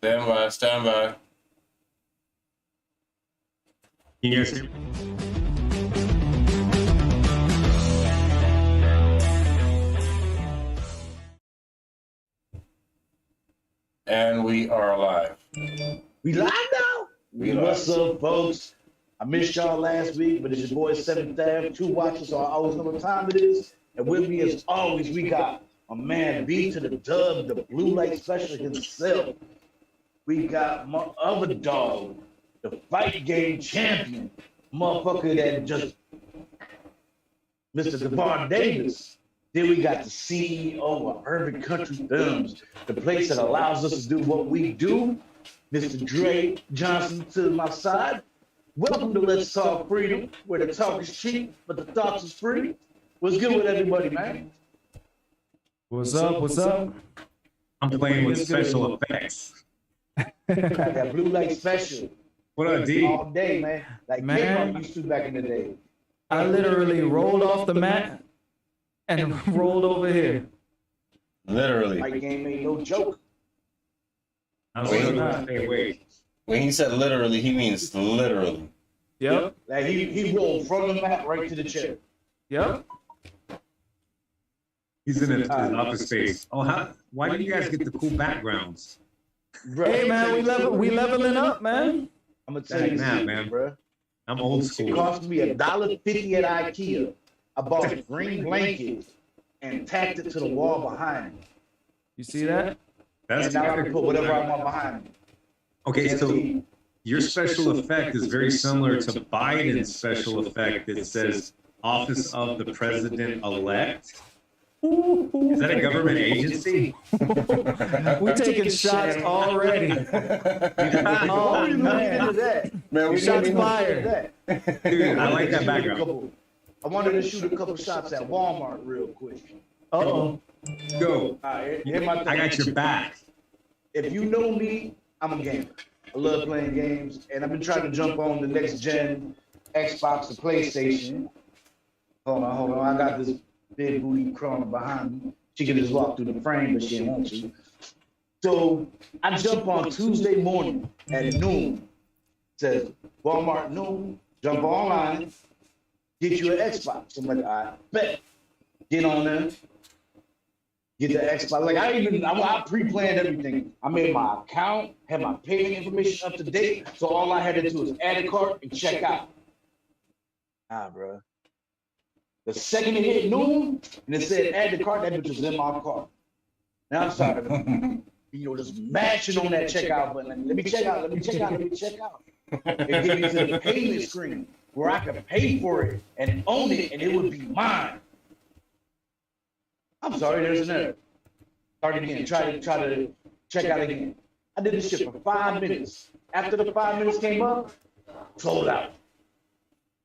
Stand by, stand by. Can you guys hear me? And we are live. We live now? We What's live. up, folks? I missed y'all last week, but it's your boy 7th Ave, 2 watches, so I always know what time it is. And with me, as always, we got a man B to the dub, the Blue Light Special himself. We got my other dog, the fight game champion, motherfucker that just Mr. Devon Davis. Then we got the CEO of Urban Country Films, the place that allows us to do what we do. Mr. Dre Johnson to my side. Welcome to Let's Talk Freedom, where the talk is cheap, but the thoughts is free. What's good with everybody, man? What's up? What's up? I'm playing with special effects. Got that blue light special What up, D? all day, man. Like Man. K-Pop used to back in the day. I literally rolled off the mat and rolled over here. Literally. Fight game ain't no joke. I don't know. Hey, wait. When he said literally, he means literally. Yep. Like he rolled from the mat right to the chair. Yep. He's in his office space. Oh, why do you guys get the cool backgrounds? Bro, Hey man, we leveling up, man. I'm gonna tell you Nah, something, man. bro. I'm old It school. cost me $1.50 at IKEA. I bought a green blanket and tacked it to the wall behind me. You see that? That's And now I kinda can put cool, whatever I man. want behind me. Okay, so See? your special effect is very similar to Biden's special effect that says Office of the President-elect. Is that a government agency? We're taking shots already. Oh, Oh man. Man, we Shots didn't fired. Dude, I like that background. I wanted to shoot a couple shots at Walmart real quick. Uh-oh. Go. All right, here's my thing. I got your back. If you know me, I'm a gamer. I love playing games, and I've been trying to jump on the next gen Xbox or PlayStation. Hold on. I got this big booty crawling behind me. She can just walk through the frame, but she ain't want to. So I jump on Tuesday morning at noon. Says Walmart noon. Jump online. Get you an Xbox. I'm like, I bet. Get on there. Get the Xbox. Like I pre-planned everything. I made my account, had my payment information up to date. So all I had to do was add a cart and check out. Bro. The second it hit noon and it said add the cart, that bitch was in my cart. Now I'm sorry, just mashing on that checkout button. Like, let me check out. It gave me to the payment screen where I could pay for it and own it, and it would be mine. I'm sorry, there's an error. Start again. Try to check out again. I did this shit for 5 minutes. After the 5 minutes came up, sold out.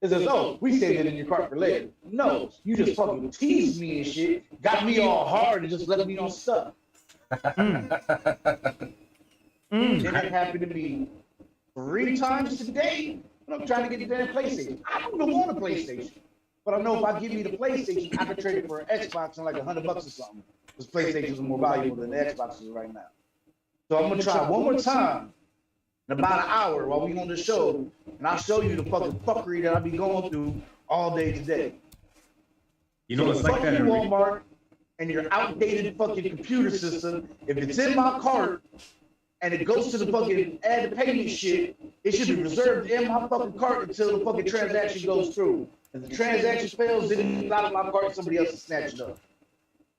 It says, oh, we saved it in your cart for later. No, you just fucking teased me and shit, got me all hard and just left me on stuff. Then it happened to me 3 times today when I'm trying to get the damn PlayStation. I don't even want a PlayStation. But I know if I give me the PlayStation, I can trade it for an Xbox in like $100 or something. Because PlayStations are more valuable than the Xboxes right now. So I'm gonna try one more time in about an hour while we on the show, and I'll show you the fucking fuckery that I be going through all day today. You know, it's So like fuck that. you, Walmart, and your outdated fucking computer system. If it's in my cart and it goes to the fucking add to payment shit, it should be reserved in my fucking cart until the fucking transaction goes through. If the transaction fails, then it's out of my cart, somebody else will snatch it up.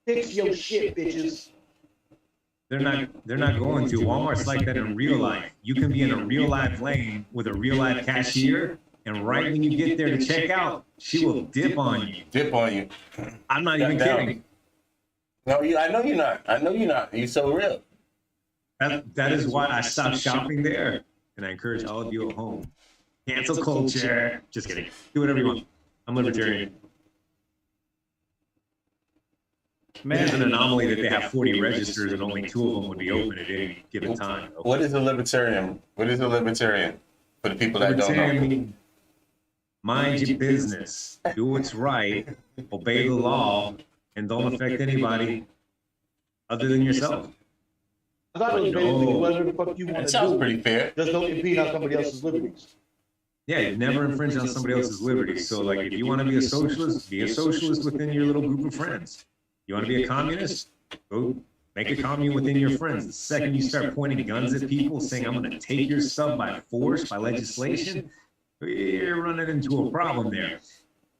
Fix your shit, bitches. They're not going to. Walmart's like that in real life. You can be in a real life lane with a real life cashier, and right when you get there to check out, she will dip on you. Dip on you. I'm not even kidding. No, I know you're not. You're so real. That is why I stopped shopping there, and I encourage all of you at home. Cancel culture. Just kidding. Do whatever you want. I'm libertarian. Man. It is an anomaly that they have 40 registers and only 2 of them would be open at any given time. What is a libertarian? What is a libertarian? For the people that don't Libertarian know. means mind your business, do what's right, obey the law, and don't affect anybody other than yourself. I thought it was basically whatever the fuck you want That to sounds do. pretty fair. Just don't impede on somebody else's liberties. Yeah, you never infringe on somebody else's liberty. So, like, if you want to be a socialist within your little group of friends. You want to be a communist? Go make a commune within your friends. The second you start pointing guns at people, saying, I'm going to take your stuff by force, by legislation, you're running into a problem there.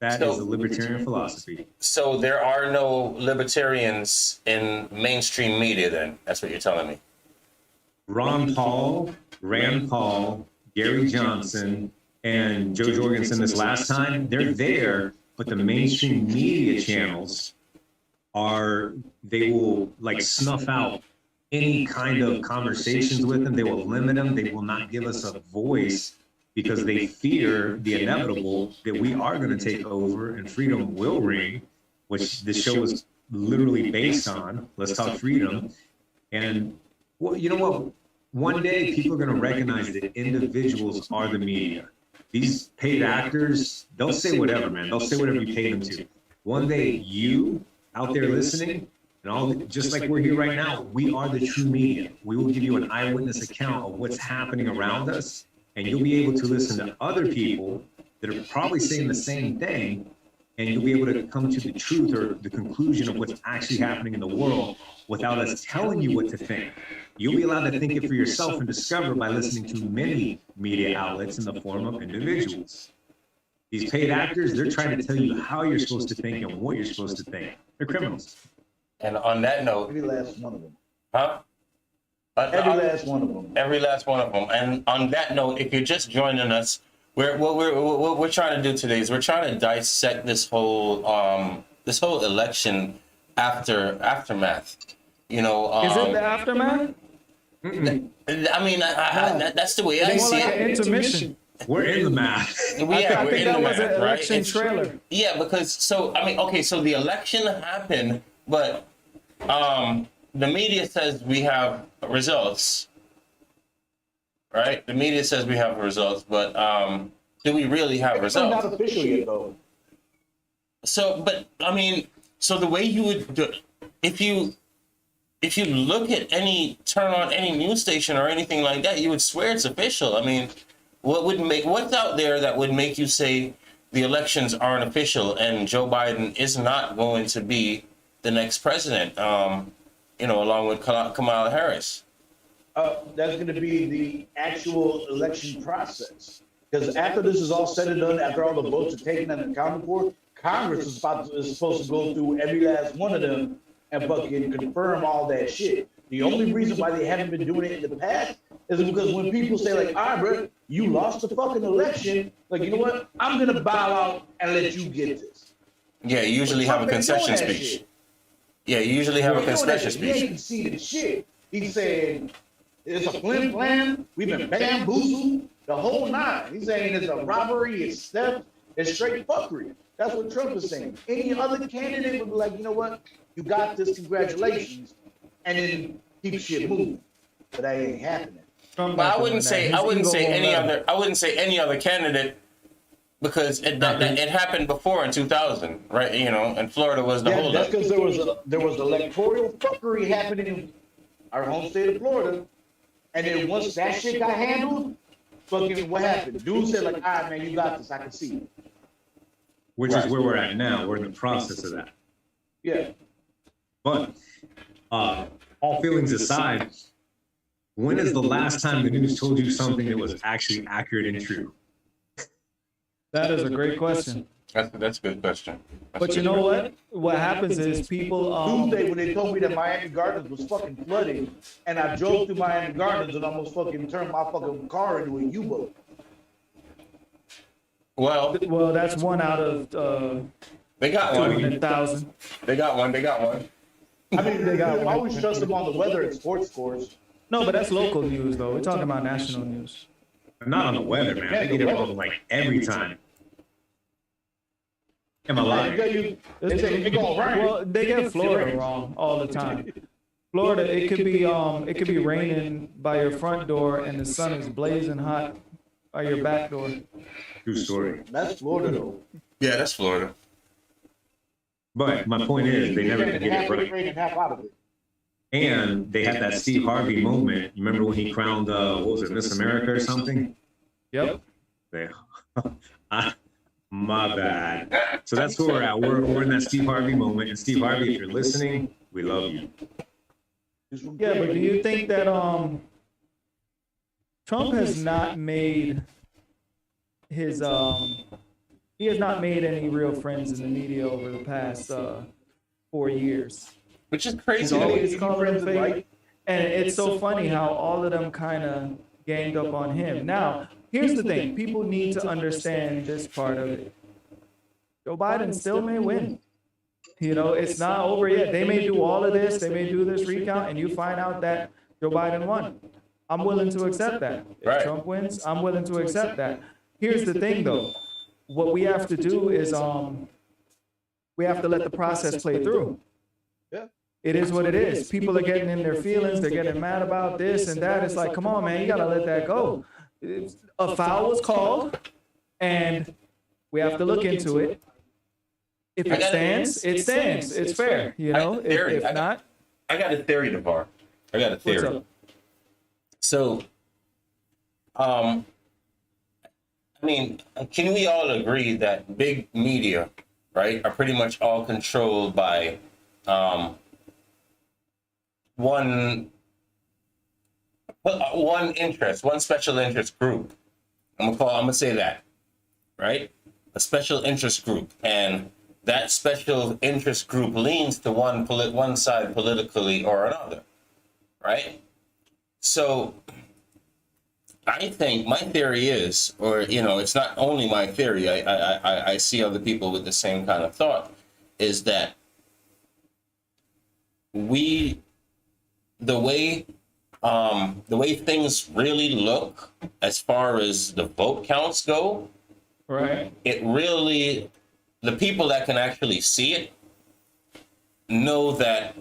That is a libertarian philosophy. So there are no libertarians in mainstream media then? That's what you're telling me. Ron Paul, Rand Paul, Gary Johnson, and Joe Jorgensen this last time, they're there, but the mainstream media channels they will like snuff out any kind of conversations with them. They will limit them. They will not give us a voice because they fear the inevitable that we are going to take over and freedom will ring, which the show is literally based on. Let's talk freedom. And well, you know what? One day people are going to recognize that individuals are the media. These paid actors, they'll say whatever, man. They'll say whatever you pay them to. One day you out there listening, and all just like we're here right now, we are the true media. We will give you an eyewitness account of what's happening around us, and you'll be able to listen to other people that are probably saying the same thing, and you'll be able to come to the truth or the conclusion of what's actually happening in the world without us telling you what to think. You'll be allowed to think it for yourself and discover by listening to many media outlets in the form of individuals. These paid actors, they're trying to tell you how you're supposed to think and what you're supposed to think. They're criminals. And on that note, Every last one of them. huh? Every last one of them. Every last one of them. And on that note, if you're just joining us, what we're trying to do today is we're trying to dissect this whole election aftermath. You know, Is it the aftermath? I mean, that's the way I It's more see like an it. intermission. We're in the math. Yeah, I we're think in that the was math, an right? election trailer. Yeah, because so the election happened, but the media says we have results, right? The media says we have results, but do we really have It's not results? official yet, though. So, but I mean, so the way you would do, if you look at turn on any news station or anything like that, you would swear it's official. I mean, what's out there that would make you say the elections aren't official and Joe Biden is not going to be the next president? Along with Kamala Harris. That's going to be the actual election process. Because after this is all said and done, after all the votes are taken and accounted for, Congress is supposed to go through every last one of them and fucking confirm all that shit. The only reason why they haven't been doing it in the past is because when people say like, all right, bro, you lost the fucking election, like, you know what? I'm going to bow out and let you get this. Yeah, you usually have a concession speech. Yeah, you usually have a concession He ain't speech. conceded shit. He's saying it's a flim plan. We've been bamboozled the whole nine. He's saying it's a robbery, it's theft, it's straight fuckery. That's what Trump is saying. Any other candidate would be like, you know what? You got this, congratulations, and then keep shit moving. But that ain't happening. Trump But not I wouldn't doing say that. His ego won't let him. I wouldn't say any other candidate because it happened before in 2000, right? You know, and Florida was the Yeah, holdup. that's because there was electoral fuckery happening in our home state of Florida, and then once that shit got handled, fucking what happened? Dude said like, all right, man, you got this. I can see it. Which is where we're at now. We're in the process of that. Yeah. But all feelings aside, when is the last time the news told you something that was actually accurate and true? That is a great question. That's a good question. But you know what? What happens is people. Tuesday when they told me that Miami Gardens was fucking flooding, and I drove through Miami Gardens and almost fucking turned my fucking car into a U-boat. Well, Well, that's one out of they got one. 200,000. They got one. They got one. I mean, I always trust them on the weather and sports scores. No, but that's local news though. We're talking about national news. Not on the weather, man. They get it wrong like every time. Am I lying? They say it gonna rain. Well, they get Florida wrong all the time. Florida, it could be raining by your front door and the sun is blazing hot by your back door. True story. That's Florida though. Yeah, that's Florida. But my point is, they never Half can get it of the right. rain and half out of it. And they had that Steve Harvey moment. You remember when he crowned, what was it, Miss America or something? Yep. They, my bad. So that's where we're at. We're in that Steve Harvey moment. And Steve Harvey, if you're listening, we love you. Yeah, but do you think that Trump has not made his he has not made any real friends in the media over the past 4 years? Which is He's crazy. always calling them fake. And it's so funny how all of them kind of ganged up on him. Now, here's the thing. People need to understand this part of it. Joe Biden still may win. You know, it's not over yet. They may do all of this. They may do this recount, and you find out that Joe Biden won. I'm willing to accept that. If Right. Trump wins, I'm willing to accept that. Here's the thing, though. What we have to do is we have to let the process play through. Yeah. It is what it is. People are getting in their feelings. They're getting mad about this and that. It's like, come on, man, you got to let that go. A foul was called, and we have to look into it. If it stands, it stands. It's fair, you know. If not, I got a theory, DeVar. I got a what's theory. up? So, I mean, can we all agree that big media, right, are pretty much all controlled by one interest, one special interest group? I'm gonna say that, right? A special interest group, and that special interest group leans to one side politically or another, right? So I think my theory is, or you know, it's not only my theory. I see other people with the same kind of thought. Is that the way things really look as far as the vote counts go, Right. it really, the people that can actually see it know that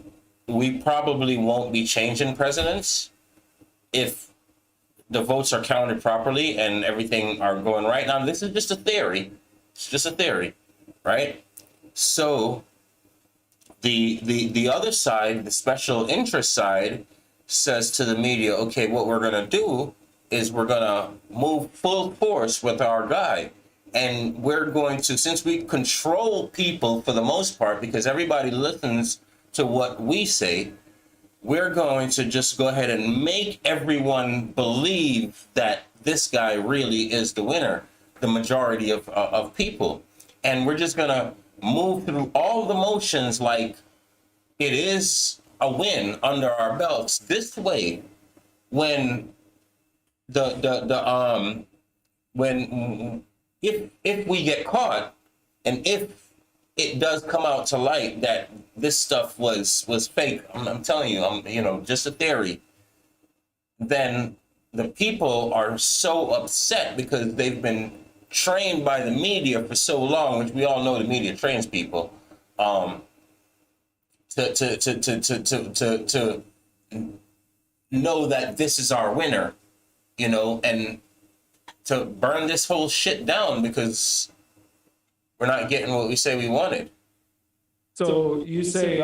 we probably won't be changing presidents if the votes are counted properly and everything are going right. Now, this is just a theory. It's just a theory, right? So the other side, the special interest side, says to the media, okay, what we're going to do is we're going to move full force with our guy. And we're going to, since we control people for the most part, because everybody listens to what we say, we're going to just go ahead and make everyone believe that this guy really is the winner, the majority of people. And we're just going to move through all the motions like it is a win under our belts. This way, when if we get caught, and if it does come out to light that this stuff was fake, I'm telling you, just a theory, then the people are so upset because they've been trained by the media for so long, which we all know the media trains people, to know that this is our winner, and to burn this whole shit down because we're not getting what we say we wanted. So you say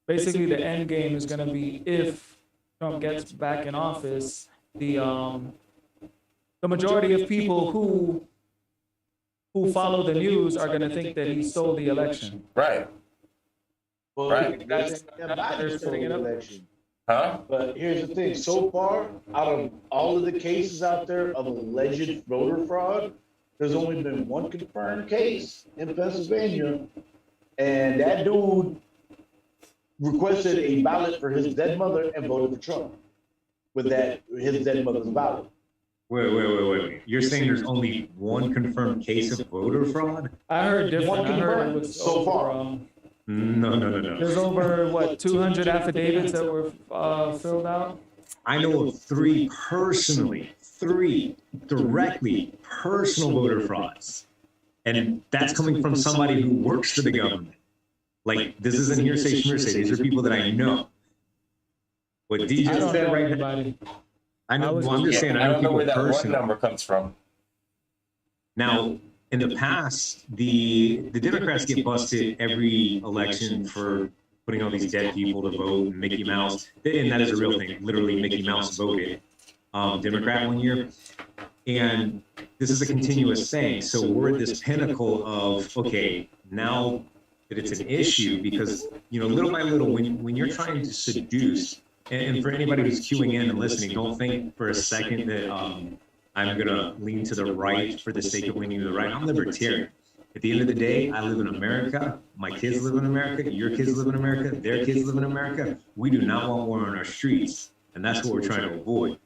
basically the end game is going to be, if Trump gets back in office, the majority of people who follow the news are going to think that he stole the election. Right. Well, Right. that's Biden's election. Huh? But here's the thing: so far, out of all of the cases out there of alleged voter fraud, there's only been one confirmed case in Pennsylvania, and that dude requested a ballot for his dead mother and voted for Trump with that his dead mother's ballot. Wait. You're saying there's only one confirmed case of voter fraud? I heard different. I heard it was So far. No. There's over, 200 affidavits that were filled out? I know of three directly personal voter frauds. And that's coming from somebody who works for the government. Like, this isn't hearsay schmearsay. These are people that I know. What DJ I don't said know right now, anybody. I know, was well, I'm just- just saying, I don't know where that one personally. number comes from. Now, in the past, the Democrats get busted every election for putting all these dead people to vote, and Mickey Mouse, and that is a real thing. Literally, Mickey Mouse voted Democrat one year. And this is a continuous thing. So we're at this pinnacle of, okay, now that it's an issue, because, you know, little by little, when you're trying to seduce, and for anybody who's queuing in and listening, don't think for a second that I'm going to lean to the right for the sake of leaning to the right. I'm libertarian. At the end of the day, I live in America. My kids live in America. Your kids live in America. Their kids live in America. We do not want war on our streets. And that's what we're trying to avoid.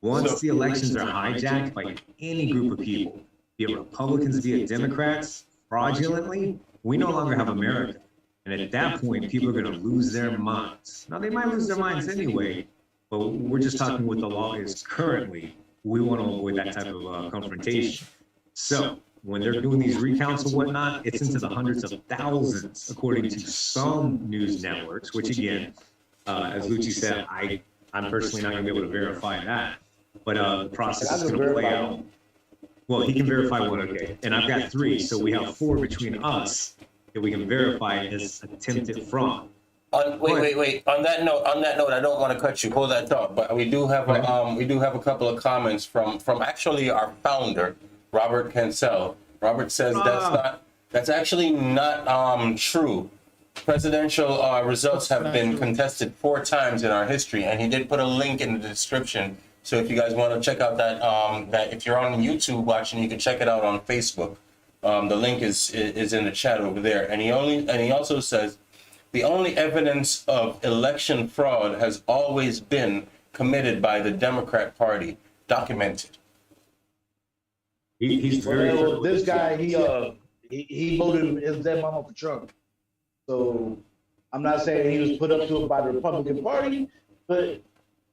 Once the elections are hijacked by any group of people, be it Republicans, be it Democrats, fraudulently, we no longer have America. And at that point, people are going to lose their minds. Now, they might lose their minds anyway, but we're just talking what the law is currently. We want to avoid that type of confrontation. So when they're doing these recounts and whatnot, it's into the hundreds of thousands, according to some news networks, which again, as Lucci said, I'm personally not going to be able to verify that. But the process is going to play out. Well, he can verify one, okay. And I've got 3, so we have 4 between us that we can verify as attempted fraud. Wait. On that note, I don't want to cut you. Hold that thought. But we do have a couple of comments from actually our founder, Robert Cancel. Robert says that's actually not true. Presidential results have been contested 4 times in our history, and he did put a link in the description. So if you guys want to check out that if you're on YouTube watching, you can check it out on Facebook. The link is in the chat over there. And he also says the only evidence of election fraud has always been committed by the Democrat Party, documented. He's very. Well, this guy, he voted his dead mama for Trump. So I'm not saying he was put up to it by the Republican Party, but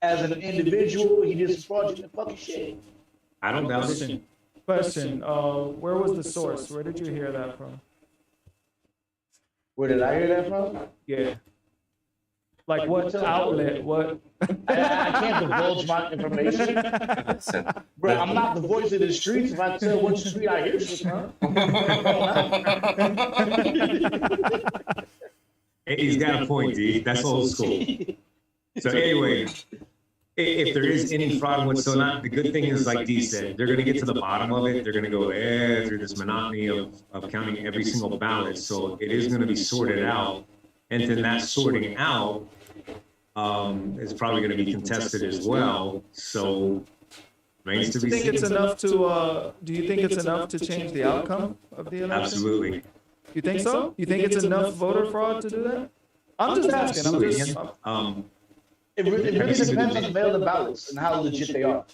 as an individual, he did some fraudulent fucking shit. I don't doubt it. Question. Where was the source? Where did you hear that from? Where did I hear that from? Yeah. Like what outlet? What? I can't divulge my information. Bro, I'm not the voice of the streets. If I tell what street I hear shit from. He's got a point, D. That's old school. So anyway, if there is any fraud whatsoever, the good thing is, like D said, they're going to get to the bottom of it. They're going to go through this monotony of counting every single ballot. So it is going to be sorted out. And then that sorting out is probably going to be contested as well. So remains to be seen. Do you think it's enough to? Do you think it's enough to change the outcome of the election? Absolutely. You think so? You think it's enough voter fraud to do that? I'm just asking. It really depends on the mail-in ballots and how legit they are.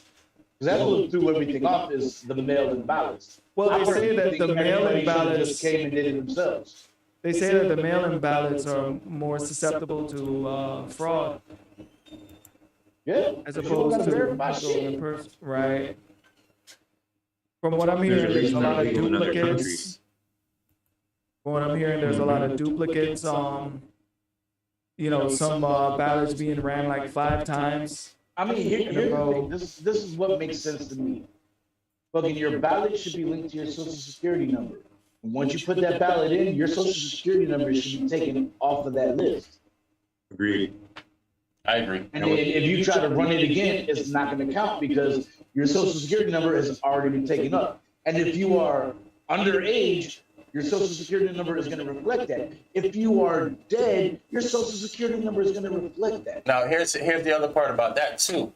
Because that's what threw everything off is the mail-in ballots. Well, they say that the mail-in ballots just came and did it themselves. They say that the mail-in ballots are more susceptible to fraud Yeah. as opposed to going in person. Right. From what I'm hearing, there's a lot of duplicates. From what I'm hearing, there's a lot of duplicates. You know, some ballots being ran like 5 times. I mean, here's the thing. This is what makes sense to me. Fucking your ballot should be linked to your social security number. And once you put that ballot in, your social security number should be taken off of that list. Agreed. I agree. And then if you try to run it again, it's not going to count because your social security number has already been taken up. And if you are underage, your social security number is going to reflect that. If you are dead, your social security number is going to reflect that. Now here's the other part about that too.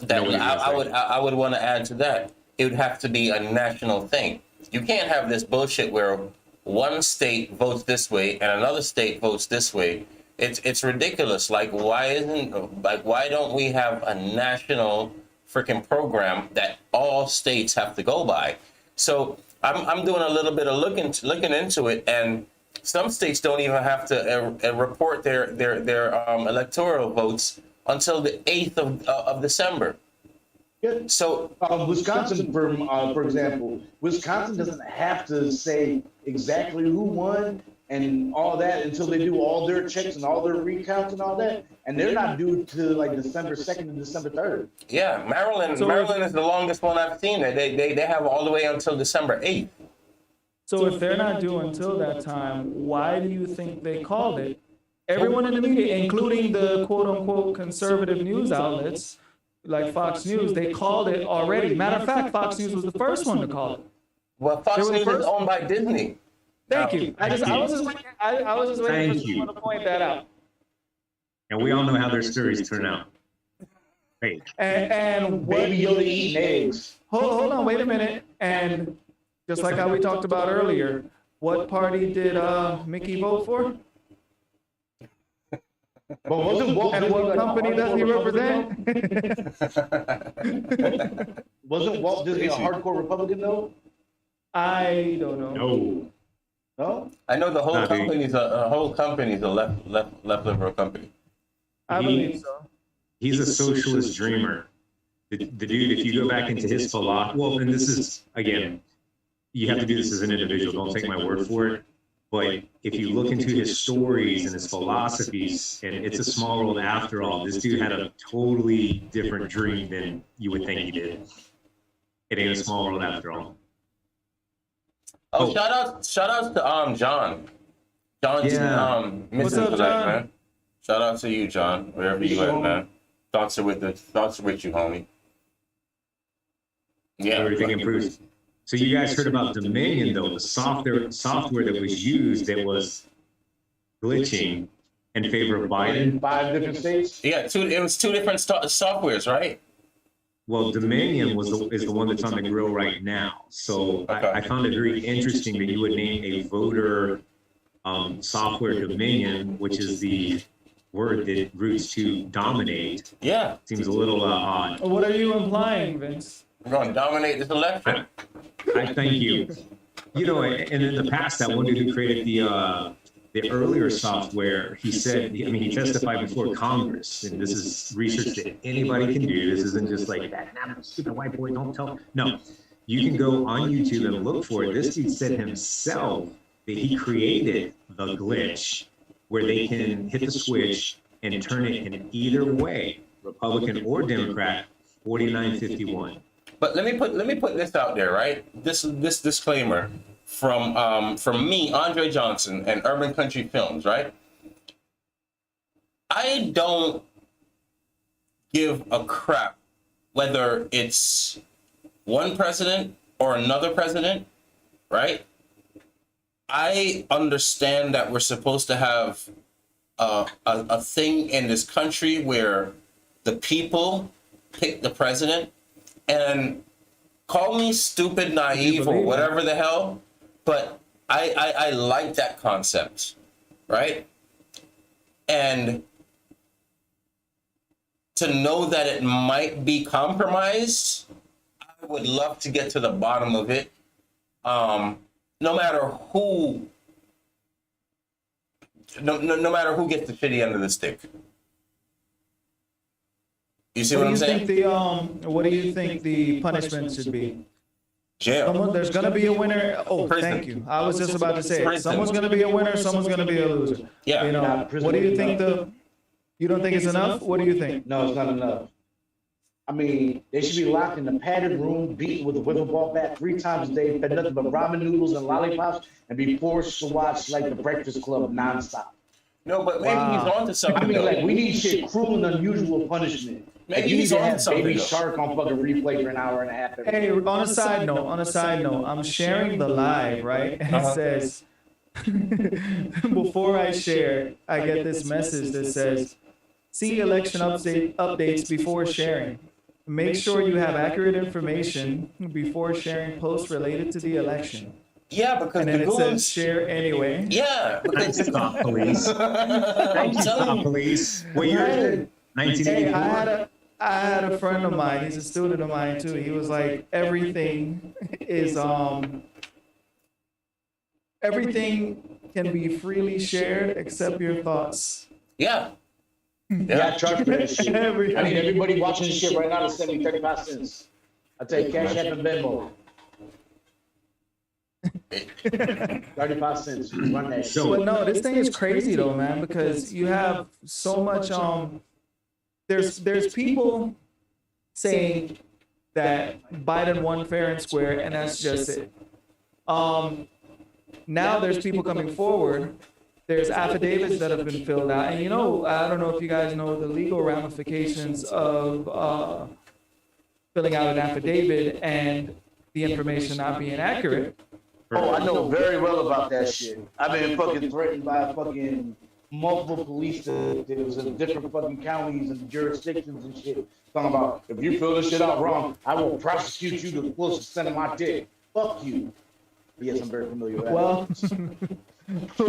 That I would want to add to that. It would have to be a national thing. You can't have this bullshit where one state votes this way and another state votes this way. It's ridiculous. Why don't we have a national freaking program that all states have to go by? So I'm doing a little bit of looking into it, and some states don't even have to report their electoral votes until the 8th of December. Yeah. So Wisconsin, for example, Wisconsin doesn't have to say exactly who won and all that until they do all their checks and all their recounts and all that, and they're not due to like December 2nd and December 3rd. Yeah, Maryland is the longest one I've seen. They have all the way until December 8th. So if they're not due until that time, why do you think they called it everyone in the media, including the quote unquote conservative news outlets like Fox News, they called it already. Matter of fact, Fox News was the first one to call it. Well, They Fox were the News is first- owned by Disney. Thank you. I was just waiting for Thank you. someone to point that out. And we all know how their stories turn out. Fake. And what, Baby Yoda eating eggs. hold on, wait a minute. And just like how we talked about earlier, what party did Mickey vote for? But wasn't Walt And Disney what like a company does he hardcore represent? Wasn't Walt Disney a hardcore Republican though? I don't know. No. No. I know the whole Nah, dude. company's a left liberal company. I He- believe so. He's a socialist dreamer. The dude, if you go back into his philosophy, well, and this is, again, you have to do this as an individual, don't take my word for it. But if you look into his stories and his philosophies, and it's a small world after all, this dude had a totally different dream than you would think he did. It ain't a small world after all. Oh, Oh. shout out to John. John's Yeah. missing What's up, tonight, John? man. Shout out to you, John, wherever you at, man. Thoughts are with you, homie. Yeah. Everything improved. So you guys heard about Dominion, though, the software that was used that was glitching in favor of Biden. In 5 different states. Yeah, it was two different softwares, right? Well, Dominion is the one that's on the grill right now. So I found it very interesting that you would name a voter software Dominion, which is the word that roots to dominate. Yeah. Seems a little odd. What are you implying, Vince? We're going to dominate this election. I thank you. You know, and in the past, that one dude who created the earlier software, he said, I mean, he testified before Congress, and this is research that anybody can do. This isn't just like that. Nah, stupid white boy, don't tell. No, you can go on YouTube and look for it. This dude said himself that he created the glitch where they can hit the switch and turn it in either way, Republican or Democrat, 49-51. But let me put this out there, right? This disclaimer from me, Andre Johnson, and Urban Country Films, right? I don't give a crap whether it's one president or another president, right? I understand that we're supposed to have a thing in this country where the people pick the president, and call me stupid, naive, or whatever the hell, but I like that concept, right? And to know that it might be compromised, I would love to get to the bottom of it. No matter who, no matter who gets the shitty end of the stick. You see what I'm saying? What do you think the punishment should be? Jail. There's going to be a winner. Oh, Prison. thank you. I was just about to say it. Prison. Someone's going to be a winner. Someone's going to be a loser. Yeah. You know, Nah, prison what do you is think enough. you don't think it's enough? What do you think? No, it's not enough. I mean, they should be locked in a padded room, beaten with a wiffle ball bat 3 times a day, fed nothing but ramen noodles and lollipops, and be forced to watch like The Breakfast Club nonstop. No, but maybe Wow. he's onto something. I mean, though. like, we need shit cruel and unusual punishment. Maybe Like, you need he's to on have something, Baby though. Shark on fucking replay for an hour and a half. Hey, on a side note, I'm sharing the live, right? And it says, before I share, I get this message that says, see election updates before sharing. Make sure you have accurate information before sharing posts related to the election. Yeah, because And the then it says goons. share anyway. Yeah, Thanks, because Stop Police. I'm Thanks, telling Stop you. Police. What year is it? Hey, 1984. I had a friend of mine, he's a student of mine too. He was like, everything is everything can be freely shared except your thoughts. Yeah. Yeah, I charge for this shit. Everything. I need everybody watching this shit right now to send me 35 cents. I take Cash App and Venmo. 35 cents. Run that shit. But no, this thing is crazy though, man, because you have so much there's people saying that Biden won fair and square, and that's just it. Now there's people coming forward there's affidavits that have been filled out, and you know, I don't know if you guys know the legal ramifications of filling out an affidavit and the information not being accurate. Oh, I know very well about that shit. I've been fucking threatened by fucking multiple police detectives in different fucking counties and jurisdictions and shit. Talking about, if you fill this shit out wrong, I will prosecute you to the full extent of my dick. Fuck you. Yes, I'm very familiar with that. Well,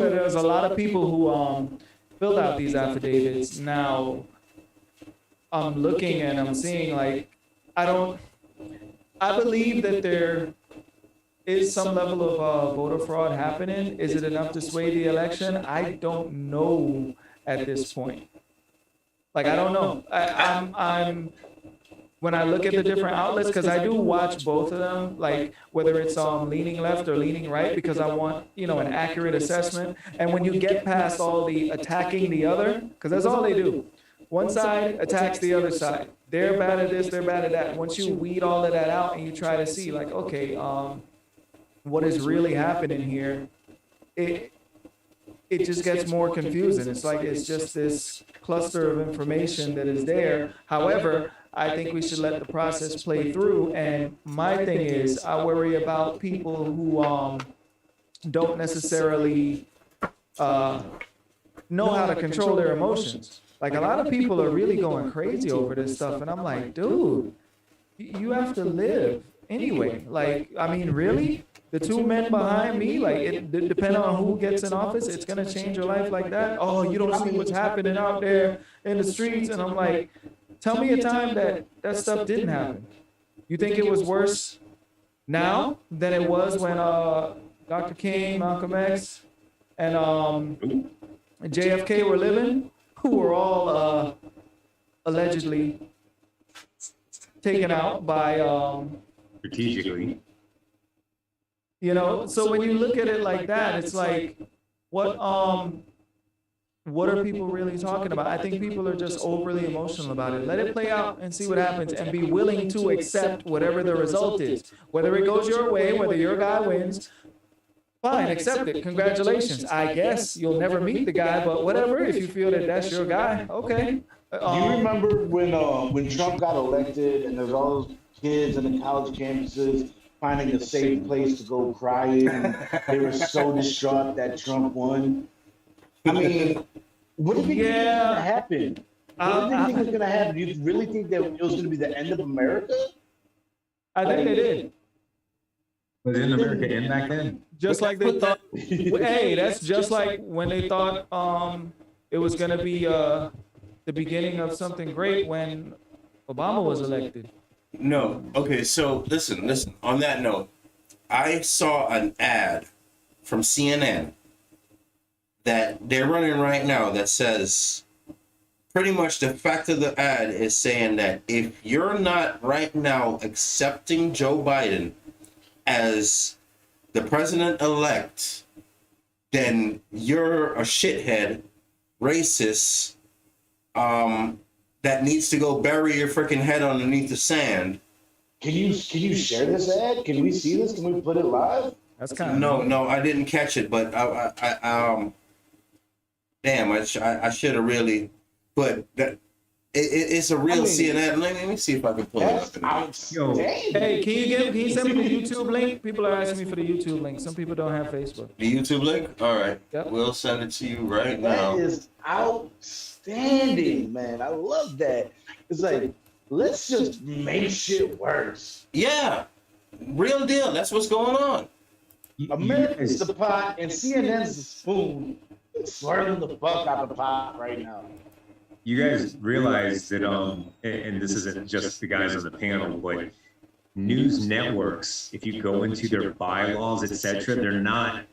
there's a lot of people who filled out these affidavits. Now, I'm looking and I'm seeing like, I believe that there is some level of voter fraud happening. Is it enough to sway the election? I don't know at this point. Like, I don't know. I'm when I look at the different outlets, because I do watch both of them, like whether it's leaning left or leaning right, because I want, you know, an accurate assessment. And when you get past all the attacking the other, because that's all they do. One side attacks the other side. They're bad at this, they're bad at that. Once you weed all of that out and you try to see, like, okay, what is really happening here, it just gets more confusing. It's like it's just this cluster of information that is there. However, I think we should let the process play through. And my thing is, I worry about people who don't necessarily know how to control their emotions. Like, a lot of people are really going crazy over this stuff, and I'm like, dude, you have to live anyway. Like, I mean, really? The two men behind me, like, depending on who gets in office, it's gonna change your life like that. Oh, you don't see what's happening out there in the streets, and I'm like, tell me a time that stuff didn't happen. You think it was worse now than it was when Dr. King, Malcolm X, and JFK were living, who were all allegedly taken out by strategically. you know? So when you look at it like that, it's like, what are people really talking about? I think people are just overly emotional about it. Let it play out and see what happens, and be willing to accept whatever the result is. Whether it goes your way, whether your guy wins, fine, accept it. Congratulations. I guess you'll never meet the guy, but whatever. If you feel that that's your guy, okay. Do you remember when Trump got elected and there's all those kids in the college campuses finding a safe place to go crying? They were so distraught that Trump won. I mean, what do you think is going to happen? What do you think is going to happen? Do you really think that it was going to be the end of America? I think they did. Was it in America end back then? Just like they thought. Hey, that's just like when they thought it was going to be the beginning of something great when Obama was elected. No. Okay, so listen. On that note, I saw an ad from CNN that they're running right now that says, pretty much the fact of the ad is saying that if you're not right now accepting Joe Biden as the president-elect, then you're a shithead, racist, that needs to go bury your freaking head underneath the sand. Can you share this ad? Can we see this? Can we put it live? That's kind of No, I didn't catch it, but damn, I should have really. But it's a real CNN. Let me see if I can pull it That's up. outstanding. Hey, can you send me the YouTube link? People are asking me for the YouTube link. Some people don't have Facebook. The YouTube link? All right. Yep. We'll send it to you right now. That is outstanding, man. I love that. It's like, let's just make shit worse. Yeah. Real deal. That's what's going on. America's the pot and CNN's the spoon. It's swirling the fuck out of the pot right now. You guys realize that, and this isn't just the guys on the panel, but news networks, if you go into their bylaws, etc., they're not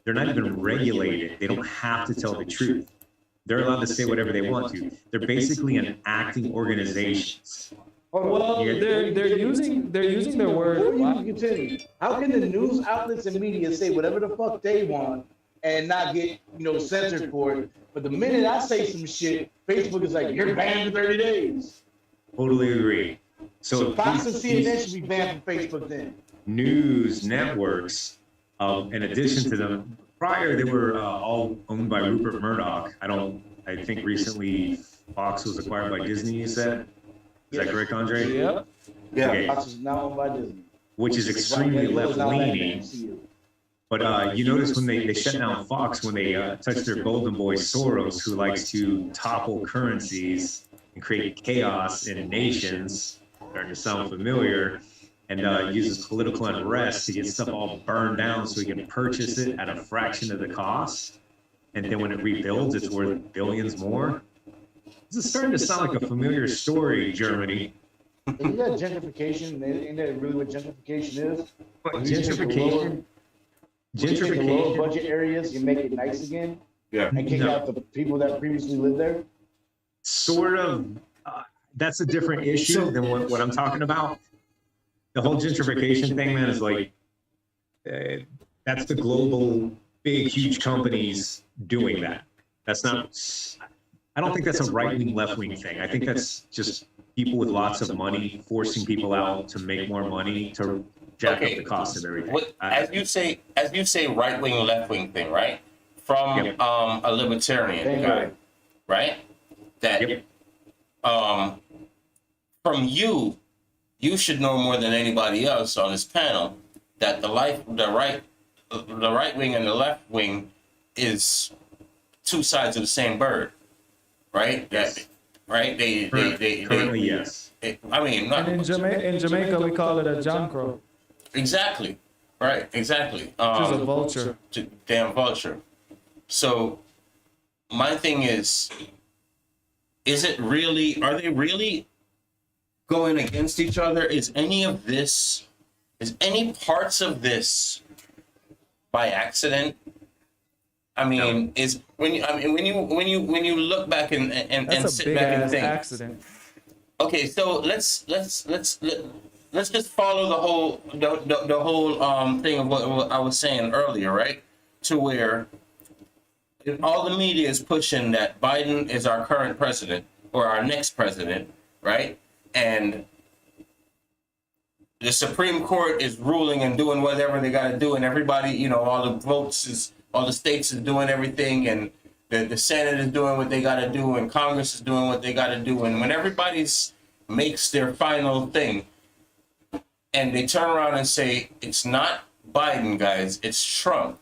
even regulated. They don't have to tell the truth. They're allowed to say whatever they want to. They're basically acting organizations. Well, they're using their word. Before you continue, how can the news outlets and media say whatever the fuck they want and not get, censored for it? But the minute I say some shit, Facebook is like, you're banned for 30 days. Totally agree. So Fox and CNN should be banned from Facebook then. News networks, in addition to them prior they were all owned by Rupert Murdoch. I think recently Fox was acquired by Disney, you said? Is that correct, Andre? Yep. Yeah, Okay. Fox is now owned by Disney. Which is extremely left-leaning. But you notice when they shut down Fox, when they touched their golden boy Soros, who likes to topple currencies and create chaos in nations, starting to sound familiar, and uses political unrest to get stuff all burned down so he can purchase it at a fraction of the cost. And then when it rebuilds, it's worth billions more. This is starting to sound like a familiar story, Germany. Isn't that gentrification? Ain't that really what gentrification is? But When you take the lower- when you take the lower gentrification, budget areas, you make it nice again Yeah. and kick No. out the people that previously lived there. sort of, that's a different issue than what I'm talking about. The whole gentrification thing, man, is like, that's the global, big, huge companies doing that. That's not, I don't think that's a right-wing, left-wing thing. I think that's just people with lots of money forcing people out to make more money to jack up the cost of everything. What, as you say, right wing, left wing thing, right? From Yep. a libertarian guy, right? That Yep. From you should know more than anybody else on this panel that the right wing and the left wing is two sides of the same bird, right? Yes. Right? Currently, yes. I mean, not And in Jamaica, we call it a John Crow, exactly. Right, exactly. which is a vulture. Damn vulture. So my thing is it really, are they really going against each other? Is any parts of this by accident? I mean, when you look back and That's a sit big back and ass think, accident. okay, so let's just follow the whole thing of what I was saying earlier, right? To where if all the media is pushing that Biden is our current president or our next president, right? And the Supreme Court is ruling and doing whatever they got to do, and everybody, all the states is doing everything, and the Senate is doing what they got to do, and Congress is doing what they got to do, and when everybody's makes their final thing, and they turn around and say it's not Biden, guys, it's Trump.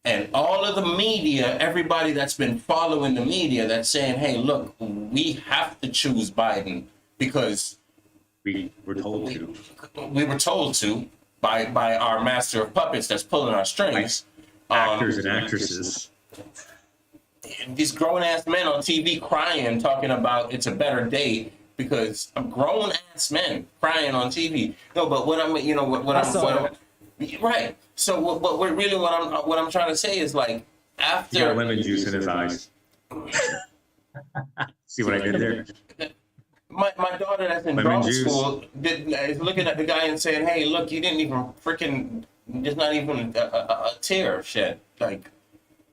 And all of the media, everybody that's been following the media, that's saying, hey, look, we have to choose Biden because We were told to. we were told to by our master of puppets that's pulling our strings. Actors and actresses. These grown ass men on TV crying, talking about it's a better day because grown ass men crying on TV. No, but what I'm, right. So what I'm trying to say is like He got after lemon juice in his eyes. See what I did there? my daughter that's in Lemon drama juice. school is looking at the guy and saying, hey, look, you didn't even freaking, there's not even a tear shed. Like,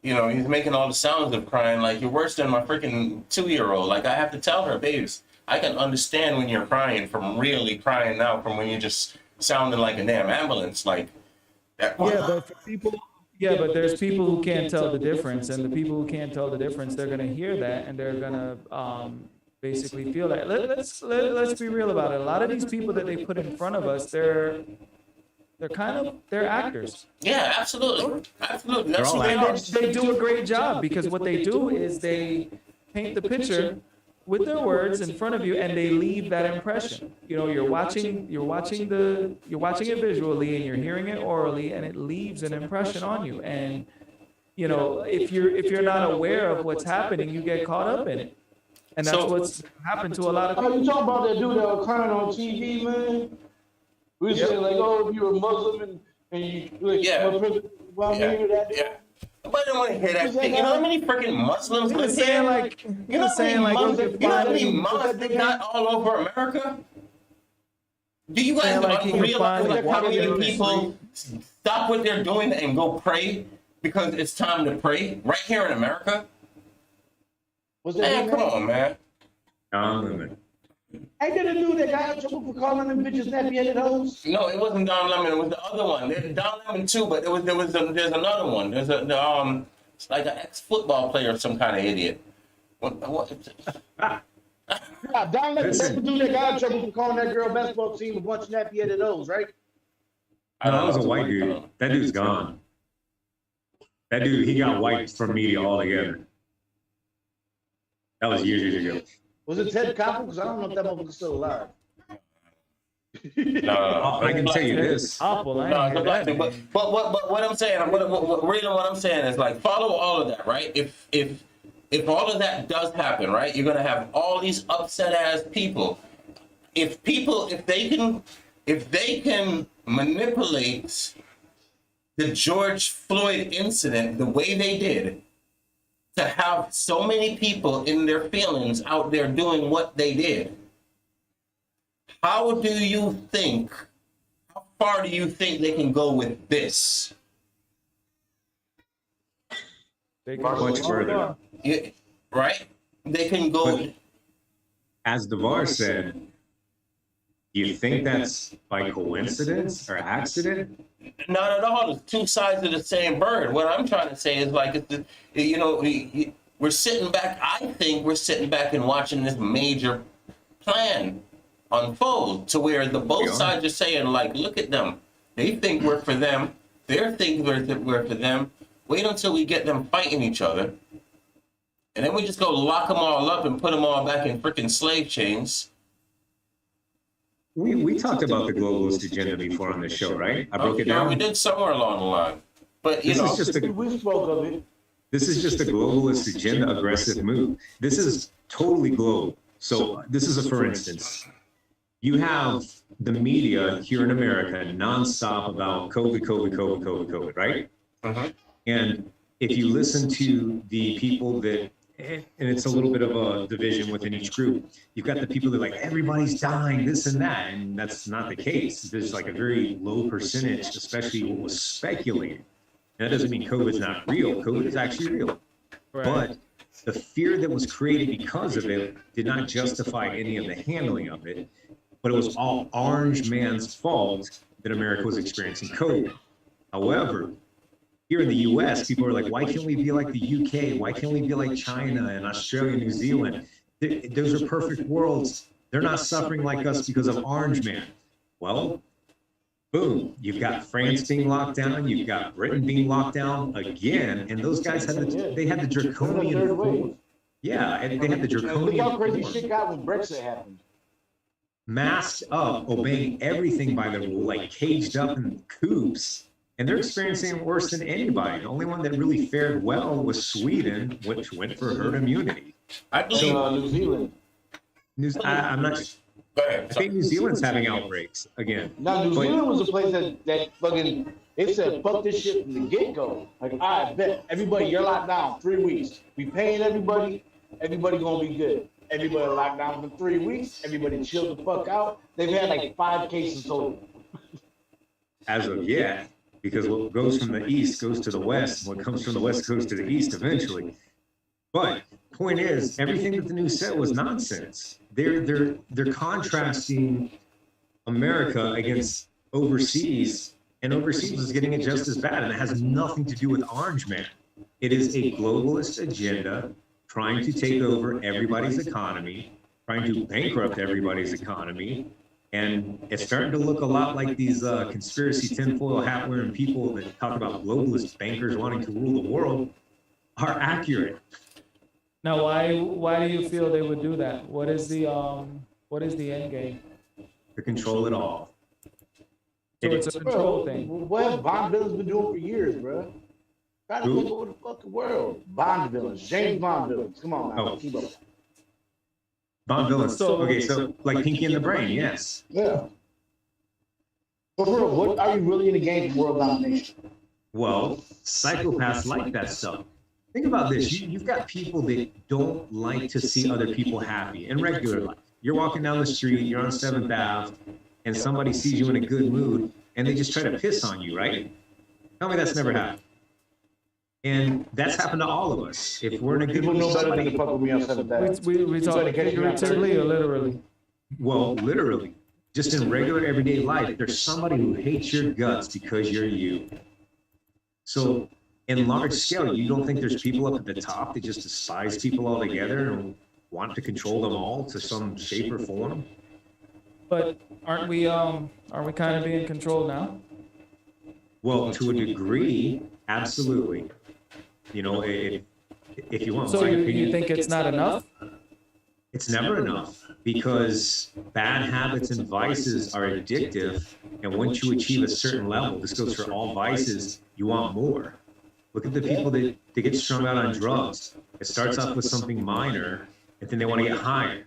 he's making all the sounds of crying. Like, you're worse than my freaking 2-year-old. Like, I have to tell her, babes, I can understand when you're crying from really crying now from when you're just sounding like a damn ambulance. Like, that. But for people, there's people who can't tell the difference, and the people who can't tell the difference, they're gonna hear that and they're gonna basically feel that. Let's be real about it. A lot of these people that they put in front of us, they're actors. Yeah, absolutely. Absolutely. That's all what they And are. they do a great job because what they do is they paint the picture with their words in front of you, and they leave that impression. You're watching it visually, and you're hearing it orally, and it leaves an impression on you. And if you're not aware of what's happening, you get caught up in it, and that's what's happened to a lot of Oh, people. you talking about that dude that was crying on TV, man? We was saying like, oh, if you're a Muslim and you like, Yeah. well, Yeah. maybe that. Yeah. Nobody don't want to hear that shit. You know how many freaking Muslims He live was here? saying like, You know how many Muslims they they got all over America? Do you guys Saying like he can realize find, like, like, how many water people stop what they're doing and go pray because it's time to pray right here in America? What's that Man, name? come on, man. John Lemon. Ain't that a dude that got in trouble for calling them bitches nappy-headed hoes? No, it wasn't Don Lemon. It was the other one. There's Don Lemon too, but there's another one. It's like an ex-football player or some kind of idiot. What? Yeah, Don Lemon, that's the dude that got in trouble for calling that girl basketball team a bunch of nappy-headed hoes, right? No, that was a white dude. That dude's gone. That dude, he got wiped from media altogether. That was years ago. Was it Ted Koppel? Because I don't know if that motherfucker's still alive. No. I can tell you this. Apple, I No, ain't it's a hear black that thing. name. But what I'm saying, what I'm saying is like follow all of that, right? If all of that does happen, right, you're gonna have all these upset ass people. If they can manipulate the George Floyd incident the way they did, to have so many people in their feelings out there doing what they did, how far do you think they can go with this? They Much further. Yeah, right? They can go. But as DeVar said, do you think that's by coincidence or accident? Not at all. It's two sides of the same bird. What I'm trying to say is like, we're sitting back. I think we're sitting back and watching this major plan unfold to where both sides are saying like, look at them. They think we're for them. They're thinking we're for them. Wait until we get them fighting each other. And then we just go lock them all up and put them all back in freaking slave chains. We talked about the globalist agenda before on the show, right? I broke it Yeah, down. we did somewhere along the line. But, This is just a We spoke of it. This is just a globalist agenda aggressive move. This is totally global. So this is a for instance. You have the media here in America nonstop about COVID, right? Uh-huh. And if you listen to the people that, and it's a little bit of a division within each group, you've got the people that are like, everybody's dying, this and that. And that's not the case. There's like a very low percentage, especially what was speculated. That doesn't mean COVID's not real. COVID is actually real. Right. But the fear that was created because of it did not justify any of the handling of it. But it was all Orange Man's fault that America was experiencing COVID. However, here in the US, people are like, why can't we be like the UK? Why can't we be like China and Australia, New Zealand? Those are perfect worlds. They're not suffering like us because of Orange Man. Well, boom, you've got France being locked down, you've got Britain being locked down again, and those guys had the draconian form. Yeah, and they had the Look draconian how crazy form. shit got when Brexit happened. Masked up, obeying everything by the rule, like caged up in coops, and they're experiencing it worse than anybody. The only one that really fared well was Sweden, which went for herd immunity. I believe. New Zealand. I'm not. Go ahead. I think New Zealand's having outbreaks again. Now, New But- Zealand was a place that fucking, they said, fuck this shit from the get-go. Like, all right, bet, everybody, you're locked down 3 weeks. We paying everybody gonna be good. Everybody locked down for 3 weeks, everybody chill the fuck out. They've had like 5 cases total. As of yet, because what goes from the east goes to the west, what comes from the west goes to the east eventually. But point is, everything that the news said was nonsense. They're contrasting America against overseas, and overseas is getting it just as bad, and it has nothing to do with Orange Man. It is a globalist agenda trying to take over everybody's economy, trying to bankrupt everybody's economy. And it's starting to look a lot like these conspiracy tinfoil hat wearing people that talk about globalist bankers wanting to rule the world are accurate. Now, why do you feel they would do that? What is the end game? To control it all. So it's a control thing. What have Bond villains been doing for years, bro? Try to look over the fucking world. Bond villains, James Bond villains. Come on now, Oh. keep up. Bond villains. So- Okay, so like Pinky and the Brain, yes. Yeah. But for real, what are you really in the game for world domination? Well, psychopaths like that stuff. Think about this. You've got people that don't like to see other people happy in regular life. You're walking down the street, you're on 7th Ave, and somebody sees you in a good mood, and they just try to piss on you, right? Tell me that's never happened. And that's happened to all of us. If we're in a good People mood, know better than somebody, to fuck with me on 7th Ave. We talk Somebody catch me on figuratively or literally? Well, literally, just in regular everyday life, there's somebody who hates your guts because you're you. So in large scale, you don't think there's people up at the top that just despise people altogether and want to control them all to some shape or form? But aren't we kind of being controlled now? Well, to a degree, absolutely. You know, if you want So my you opinion, think it's not enough? it's never enough because bad habits and vices are addictive. And once you achieve a certain level, this goes for all vices, you want more. Look at the people that get strung out on drugs. It starts off with something minor, and then they want to get higher.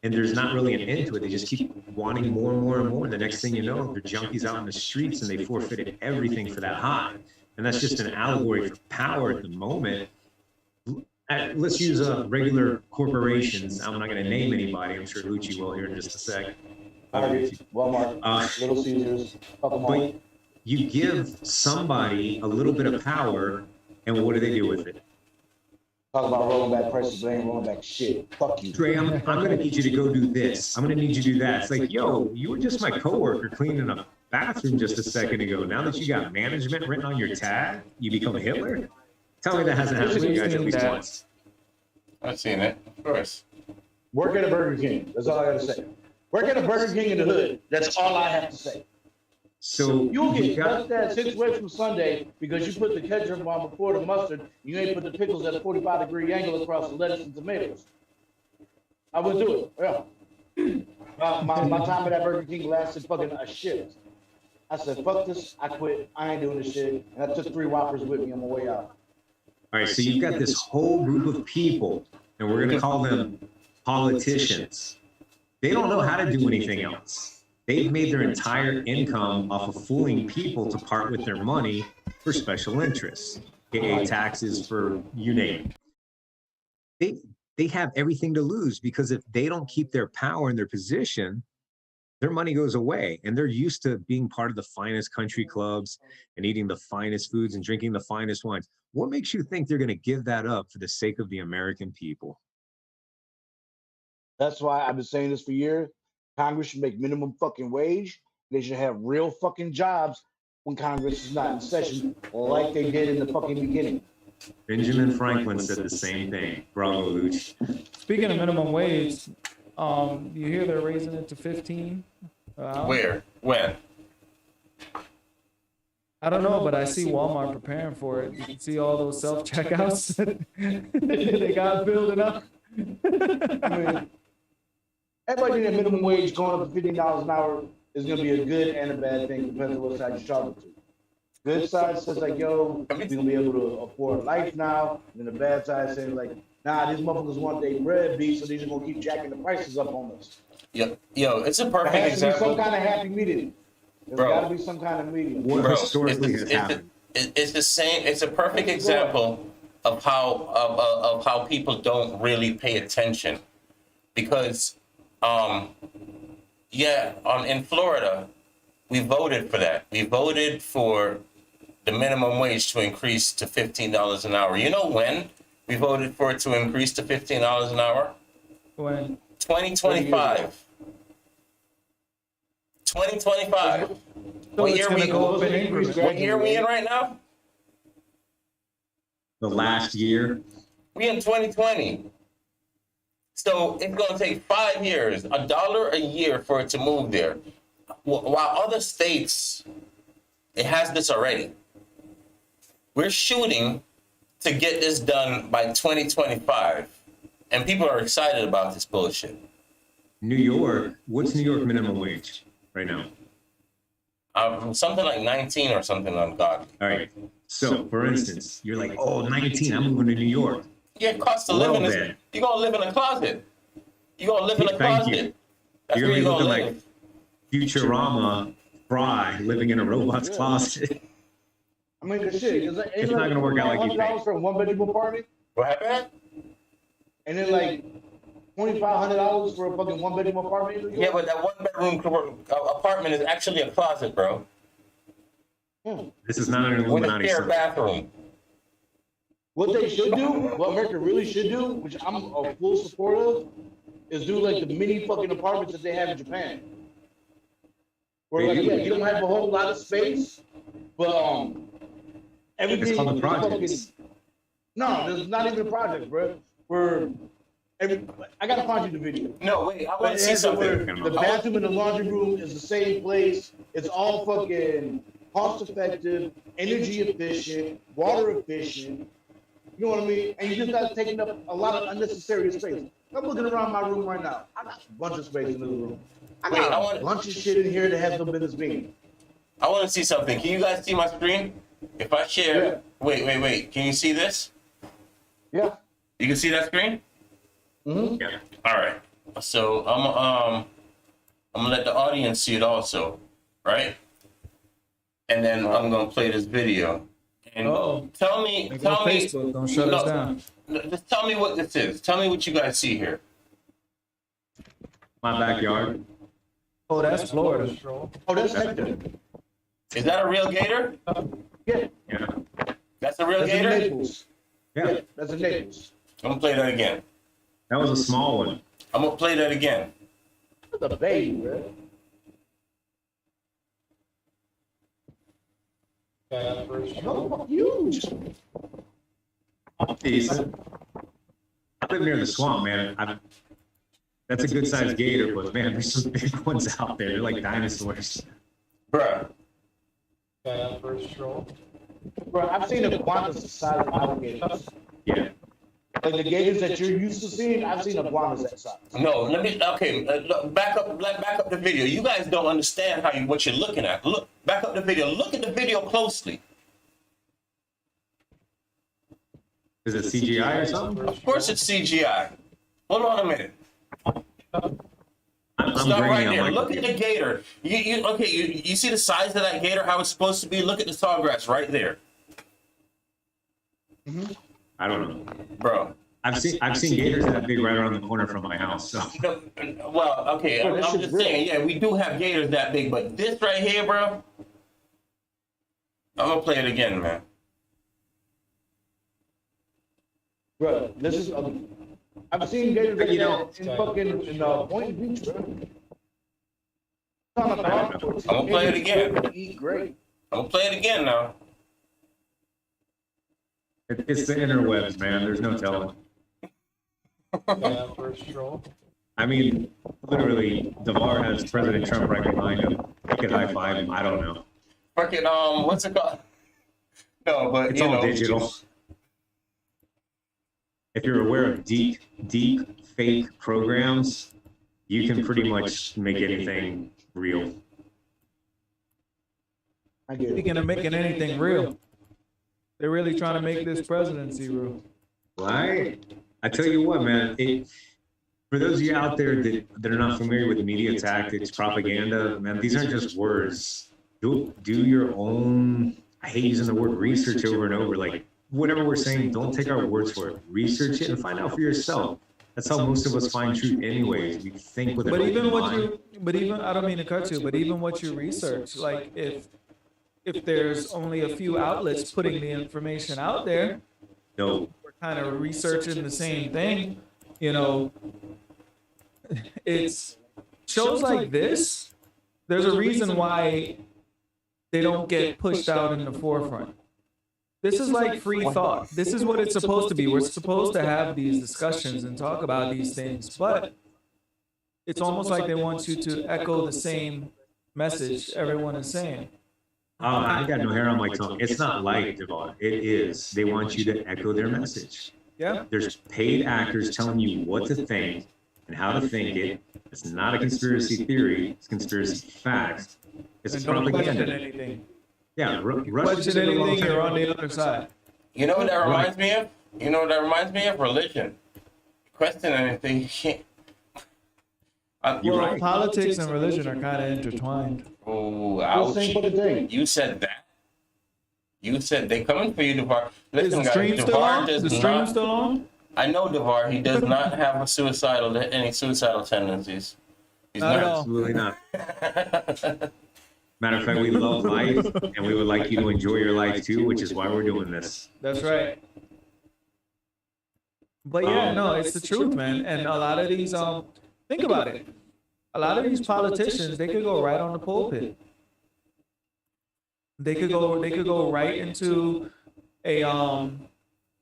And there's not really an end to it. They just keep wanting more and more and more. And the next thing you know, they're junkies out in the streets and they forfeited everything for that high. And that's just an allegory for power at the moment. Let's use regular corporations. I'm not going to name anybody. I'm sure Lucci will here in just a sec. Target, Walmart, Little Caesars, Papa But Mart. you give somebody a little bit of power, and what do they do with it? Talk about rolling back prices, but ain't rolling back shit. Fuck you. Trey, I'm going to need you to go do this. I'm going to need you to do that. It's like, yo, you were just my coworker cleaning a bathroom just a second ago. Now that you got management written on your tag, you become Hitler? Tell me that hasn't happened to you guys at least once. I've seen it, of course. Work at a Burger King. That's all I gotta say. Work at a Burger King in the hood. That's all I have to say. So You'll you get got, cussed at 6 ways from Sunday because you put the ketchup on before the mustard. You ain't put the pickles at a 45-degree angle across the lettuce and tomatoes. I would do it. Yeah. My time at that Burger King lasted fucking a shift. I said, fuck this. I quit. I ain't doing this shit. And I took 3 Whoppers with me on my way out. all right, so you've got this whole group of people, and we're going to call them politicians. They don't know how to do anything else. They've made their entire income off of fooling people to part with their money for special interests, aka taxes for you name it. They have everything to lose because if they don't keep their power and their position, their money goes away. And they're used to being part of the finest country clubs and eating the finest foods and drinking the finest wines. What makes you think they're going to give that up for the sake of the American people? That's why I've been saying this for years. Congress should make minimum fucking wage. They should have real fucking jobs when Congress is not in session, like they did in the fucking beginning. Benjamin Franklin said the same thing. Bravo, Luch. Speaking of minimum wage, you hear they're raising it to 15? Where? When? I don't know, but I see Walmart preparing for it. You can see all those self-checkouts they got building up. I mean, everybody need a minimum wage going up to $15 an hour is going to be a good and a bad thing, depending on what side you travel to. Good side says like, yo, we're going to be able to afford life now. And then the bad side says like, nah, these motherfuckers want their bread beef, so they're just going to keep jacking the prices up on us. Yo, it's a There perfect has to be some example. kind of happy medium. There's Bro. got to be some kind of medium. What Bro, historically has happened? It's the same. It's a perfect example of how people don't really pay attention, because, in Florida, we voted for that. We voted for the minimum wage to increase to $15 an hour. You know when we voted for it to increase to $15 an hour? When 2025. 2025. so What it's year gonna we go up in increments. What year are we in right now? The last year? We in 2020. So it's going to take 5 years, $1 a year for it to move there. While other states, it has this already. We're shooting to get this done by 2025. And people are excited about this bullshit. New York, what's New York minimum wage right now? Something like 19 or something ungodly. All right. So, for instance, you're like, oh, 19, I'm moving to New York. Yeah, cost of Well, living is, then. you're going to live in a closet. You're going to live in a Thank closet. you. That's You're where going to you're be going looking to like live. Futurama Fry living in a robot's closet. I mean, the shit. It's not gonna work out like you think. $100 for a one-bedroom apartment, What happened? and then like $2,500 for a fucking one-bedroom apartment. in New Yeah, York? but that one-bedroom apartment is actually a closet, bro. This is not an With a Illuminati. shared site. bathroom. What they should do, what America really should do, which I'm a full support of, is do like the mini fucking apartments that they have in Japan. Where They like, do. yeah, you don't have a whole lot of space, but everything It's called the is projects. no, there's not even a project, bro. I gotta find you the video. No, wait, I But want it to see has it where something. the bathroom and the laundry room is the same place. It's all fucking cost effective, energy efficient, water efficient. You know what I mean? And you just not taking up a lot of unnecessary space. I'm looking around my room right now. I got a bunch of space in the room. I Wait, I got want- a bunch of shit in here that has no business being. I want to see something. Can you guys see my screen? If I share, Yeah. wait. Can you see this? Yeah. You can see that screen? Mm-hmm. Yeah. All right. So I'm gonna let the audience see it also, right? And then I'm gonna play this video. And Uh-oh. tell me, They go Facebook. Don't shut us down. Just tell me what this is. Tell me what you guys see here. My backyard. Oh, that's Florida. Oh, that's Hector. Is that a real gator? Yeah. Yeah. That's a real That's in gator? Naples. Yeah. Yeah, that's in Naples. I'm gonna play that again. That was a small one. I'm gonna play that again. That's a baby, bro. Oh, huge. Decent. I live near the swamp, man. That's a good sized gator, but man, there's some big ones out there. They're like dinosaurs. Bruh. Bro, I've seen iguanas the size of alligators. Yeah. Like the gators that you're used to seeing, I've seen iguanas that size. No, let me. Okay, look, back up the video. You guys don't understand what you're looking at. Look, back up the video. Look at the video closely. Is it CGI or something? Of course, it's CGI. Hold on a minute. I'm Stop right brainy. there. I'm Look like, at the gator. You see the size of that gator? How it's supposed to be? Look at the tall grass right there, I don't know. bro. I've seen gators that big right around the corner from my house. So No, well, okay, Bro, I'm that shit's just real. saying. Yeah, we do have gators that big, but this right here, bro. I'm gonna play it again, man. Bro, this is, I've seen gators like You know- that in fucking, in Point Beach, bro. I'm gonna play it again. Eat great. I'm gonna play it again now. it's the interwebs, man. There's no telling. I mean, literally, DeVar has President Trump right behind him. He could high five him. I don't know. Fucking what's it called? No, but It's you all know, digital. If you're aware of deep fake programs, you can pretty much make anything real. I get it. Speaking of making anything real, they're really trying to make this presidency real. Right? I tell you what, man. For those of you out there that are not familiar with media tactics, propaganda, man, these aren't just words. Do your own. I hate using the word research over and over. Like whatever we're saying, don't take our words for it. Research it and find out for yourself. That's how most of us find truth, anyways. We think with an But even open what mind. I don't mean to cut you, but even what you research, like if there's only a few outlets putting the information out there, No, we're kind of researching the same thing, you know. It's shows like this, there's a reason why they don't get pushed out in the forefront. This is like free thought. This is what it's supposed to be. We're supposed to have these discussions and talk about these things, but it's almost like they want you to echo the same message everyone is saying. I got no hair on my tongue. It's not like Devon. It is. They want you to echo their message. Yeah. There's paid actors telling you what to think and how to think it. It's not a conspiracy theory. It's conspiracy facts. It's And don't question propaganda. anything. Yeah, Russia Question did it a long anything, time you're on ago. the other side. You know what that reminds me of? You know what that reminds me of? Religion. Question anything, you can't. You're Well, right. politics and religion are kind of intertwined. Oh, Well, same ouch. fucking thing. You said that. You said they coming for you, DeVar. Is Listen, the guys, stream still DeVar on? does The stream not. still on? I know DeVar. He does not have any suicidal tendencies. He's Not at not. all. Absolutely not. Matter of fact, we love life and we would like you to enjoy your life too, which is why we're doing this. That's right. But yeah, no, it's the truth, man. And a lot of these, think about it. A lot of these politicians, they could go right on the pulpit. They could go right into a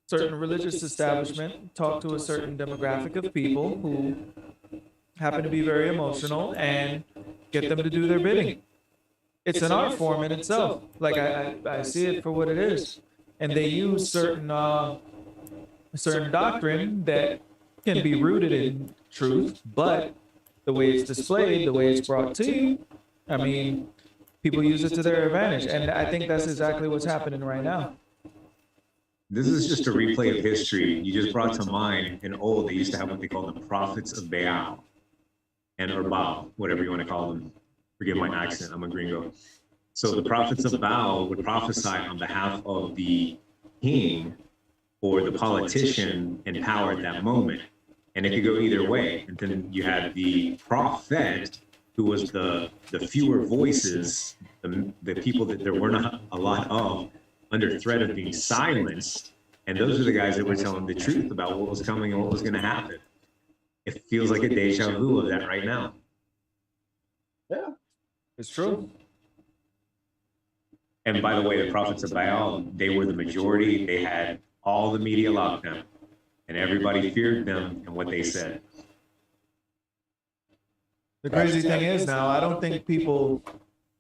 certain religious establishment, talk to a certain demographic of people who happen to be very emotional, and get them to do their bidding. It's an art form in itself. Like I see it for what it is, and they use certain doctrine that can be rooted in truth, but the way it's displayed, the way it's brought to you, I mean, people use it to their advantage, and I think that's exactly what's happening right now. This is just a replay of history. You just brought to mind in old, they used to have what they call the prophets of Baal or Baal, whatever you want to call them. Forgive my accent, I'm a gringo. So the prophets of Baal would prophesy on behalf of the king or the politician in power at that moment. And it could go either way. And then you had the prophet, who was the fewer voices, the people that there were not a lot of, under threat of being silenced. And those are the guys that were telling the truth about what was coming and what was going to happen. It feels like a deja vu of that right now. Yeah. It's true. And by the way, the prophets of Baal, they were the majority. They had all the media locked down, and everybody feared them and what they said. The crazy thing is now, I don't think people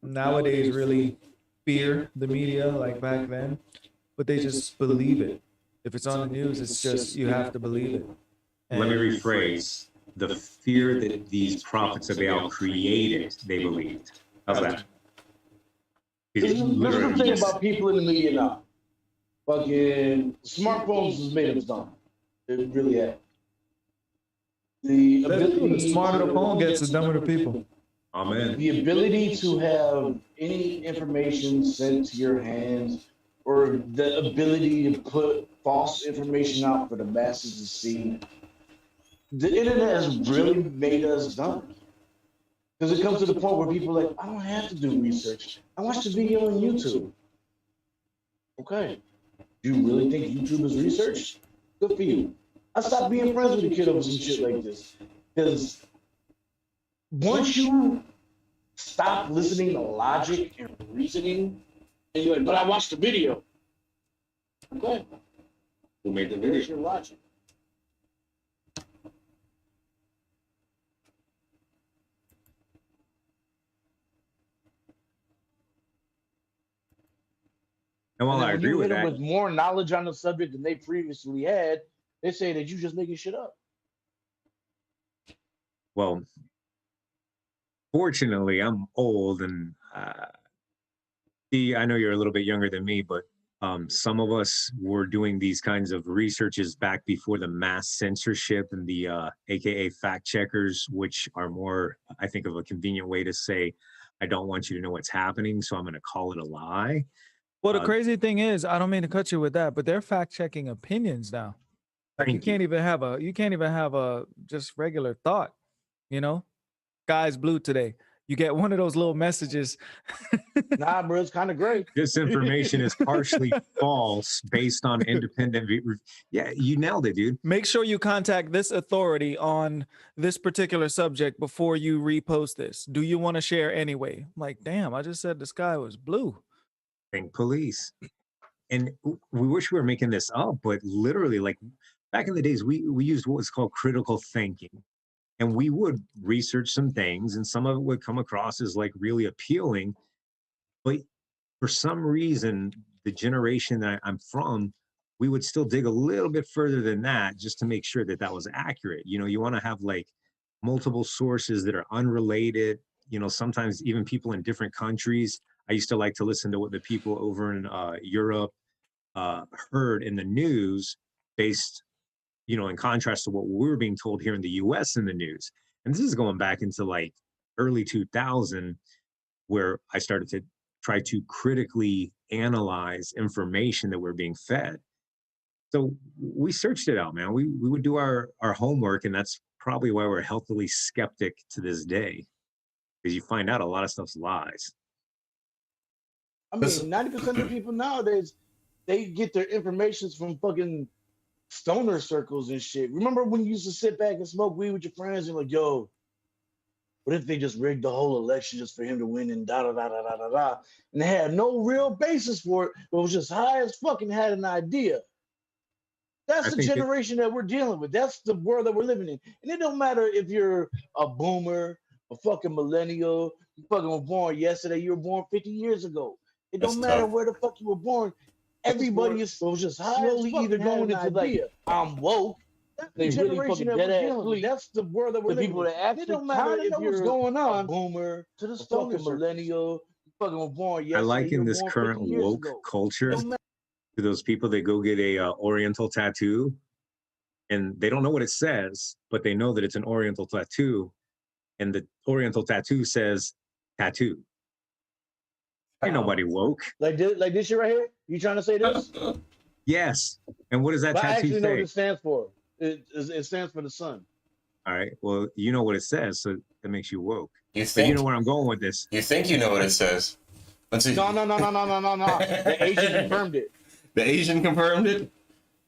nowadays really fear the media like back then, but they just believe it. If it's on the news, it's just, you have to believe it. Let me rephrase. The fear that these prophets of Baal created, they believed. How's that? This is the thing about people in the media now. Fucking smartphones has made us dumb. It really has. The smarter the phone gets, the dumber the people. Amen. The ability to have any information sent to your hands, or the ability to put false information out for the masses to see. The internet has really made us dumb. Because it comes to the point where people are like, I don't have to do research. I watched the video on YouTube. Okay. Do you really think YouTube is research? Good for you. I stopped being friends with a kid over some shit like this. Because once you stop listening to logic and reasoning, and you're like, but I watched the video. Okay. Who made the There's video? your logic. And while I When agree you with hit them that, with more knowledge on the subject than they previously had, they say that you just making shit up. well, fortunately, I'm old, and I know you're a little bit younger than me, but some of us were doing these kinds of researches back before the mass censorship and the AKA fact checkers, which are more, I think, of a convenient way to say, I don't want you to know what's happening, so I'm going to call it a lie. Well, the crazy thing is, I don't mean to cut you with that, but they're fact checking opinions now. Like you can't even have a just regular thought, you know? Sky's blue today. You get one of those little messages. Nah, bro, it's kind of great. This information is partially false based on independent. Yeah, you nailed it, dude. Make sure you contact this authority on this particular subject before you repost this. Do you want to share anyway? I'm like, damn, I just said the sky was blue. Think police. And we wish we were making this up, but literally, like back in the days, we used what was called critical thinking. And we would research some things, and some of it would come across as like really appealing. But for some reason, the generation that I'm from, we would still dig a little bit further than that just to make sure that that was accurate. You know, you want to have like multiple sources that are unrelated. You know, sometimes even people in different countries. I used to like to listen to what the people over in Europe heard in the news based, you know, in contrast to what we're being told here in the US in the news. And this is going back into like early 2000, where I started to try to critically analyze information that we're being fed. So we searched it out, man. We would do our homework, and that's probably why we're healthily skeptic to this day, because you find out a lot of stuff's lies. I mean, 90% of people nowadays, they get their information from fucking stoner circles and shit. Remember when you used to sit back and smoke weed with your friends and like, yo, what if they just rigged the whole election just for him to win and da da da da da da da? And they had no real basis for it, but it was just high as fucking had an idea. That's I the think it- generation that we're dealing with. That's the world that we're living in. And it don't matter if you're a boomer, a fucking millennial, you fucking were born yesterday, you were born 50 years ago. It That's don't matter tough. where the fuck you were born. Everybody is so just slowly either going into like, I'm woke. That's the They really generation fucking that we're dead ass dealing with. sleep. That's the world that we're The living people with. that actually It don't matter kinda if know what's you're going a on boomer, to the a stoner fucking circles. millennial, you fucking were born yesterday, I liken you were this born current 50 years woke ago. culture Don't matter. to those people that go get a Oriental tattoo, and they don't know what it says, but they know that it's an Oriental tattoo, and the Oriental tattoo says tattoo. Ain't nobody woke. Like this shit right here? You trying to say this? Yes. And what does that But I tattoo actually know what say? it stands for. It stands for the sun. All right. Well, you know what it says, so that makes you woke. You But think you know where I'm going with this. you think you know what it says? Let's see. No. The Asian confirmed it. The Asian confirmed it.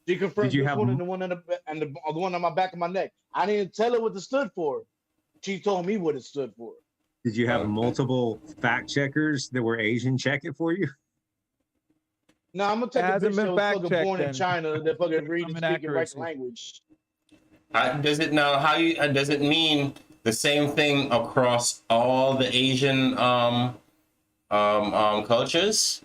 She confirmed Did you this have one m- and the one the one on my back of my neck. I didn't tell her what it stood for. She told me what it stood for. Did you have Okay. multiple fact checkers that were Asian check it for you? No, I'm gonna take a Hasn't bitch been that was fact fucking checked born in then. China that fucking read and Common speak and write accuracy. the language. Does it now? How you? Does it mean the same thing across all the Asian cultures?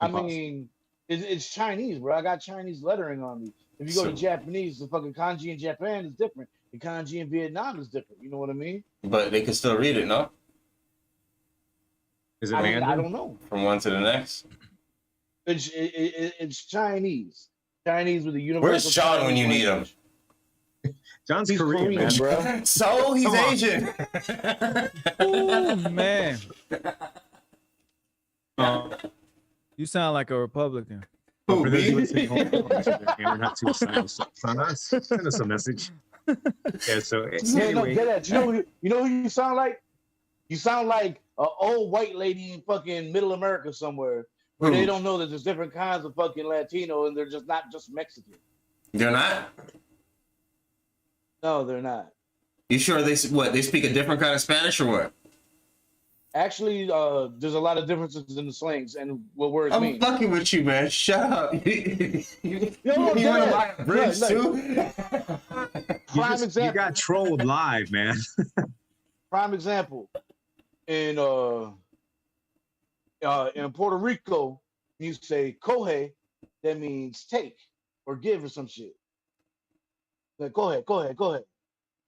I Impossible. mean, it's Chinese, bro. I got Chinese lettering on me. If you go to So- Japanese, the fucking kanji in Japan is different. The kanji in Vietnam is different. You know what I mean? But they can still read it, no? Is it I Mandarin? don't know. From one to the next. It's Chinese. Chinese with a universal. Where's Sean when you need him? John's He's Korean, man. bro. So he's Come on. Asian. Oh man, Uh, you sound like a Republican. Who, for those me? listening home, we're not too silent. Send us a message. Yeah. So Yeah, no, anyway, get that. You know who you sound like? You sound like an old white lady in fucking middle America somewhere. Where they Who? don't know that there's different kinds of fucking Latino and they're just not just Mexican. They're not. No, they're not. You sure they what? They speak a different kind of Spanish or what? Actually, there's a lot of differences in the slangs and what words I'm mean. fucking with you, man. Shut up. you No, want to dead buy ass. a bridge Look, too? Prime you example. got trolled live, man. Prime example. In Puerto Rico, you say coge, that means take or give or some shit. Like, go ahead.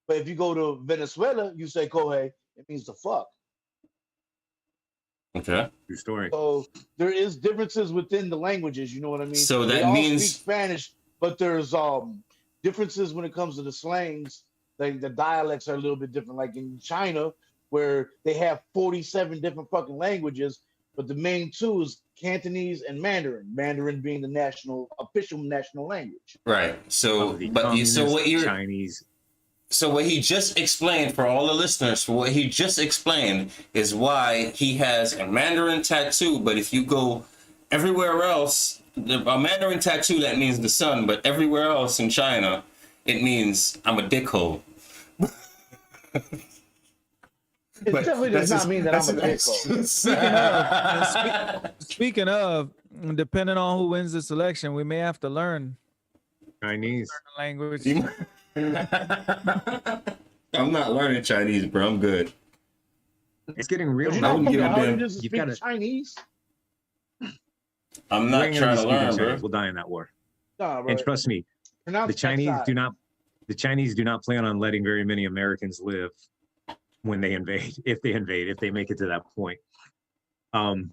But if you go to Venezuela, you say coge, it means to fuck. Okay. True story. So there is differences within the languages, you know what I mean? So that They all means- speak Spanish, but there's differences when it comes to the slangs. Like the dialects are a little bit different. Like in China, where they have 47 different fucking languages, but the main two is Cantonese and Mandarin. Mandarin being the official national language. Right. So, Of the but you, so communist what you're Chinese. So what he just explained for all the listeners, for what he just explained is why he has a Mandarin tattoo. But if you go everywhere else, a Mandarin tattoo, that means the sun. But everywhere else in China, it means I'm a dickhole. It definitely does not mean that I'm a dickhole. Speaking of, depending on who wins this election, we may have to learn Chinese. the language. I'm not learning Chinese, bro. I'm good. It's getting real. But you I know wouldn't give a how hard damn. it is to You speak gotta- Chinese? I'm We not ain't gonna trying be to speaking learn, bro. Chinese. We'll die in that war. Nah, bro. And trust me, Pronounce the that Chinese side. the Chinese do not plan on letting very many Americans live when they invade, if they make it to that point. Dang,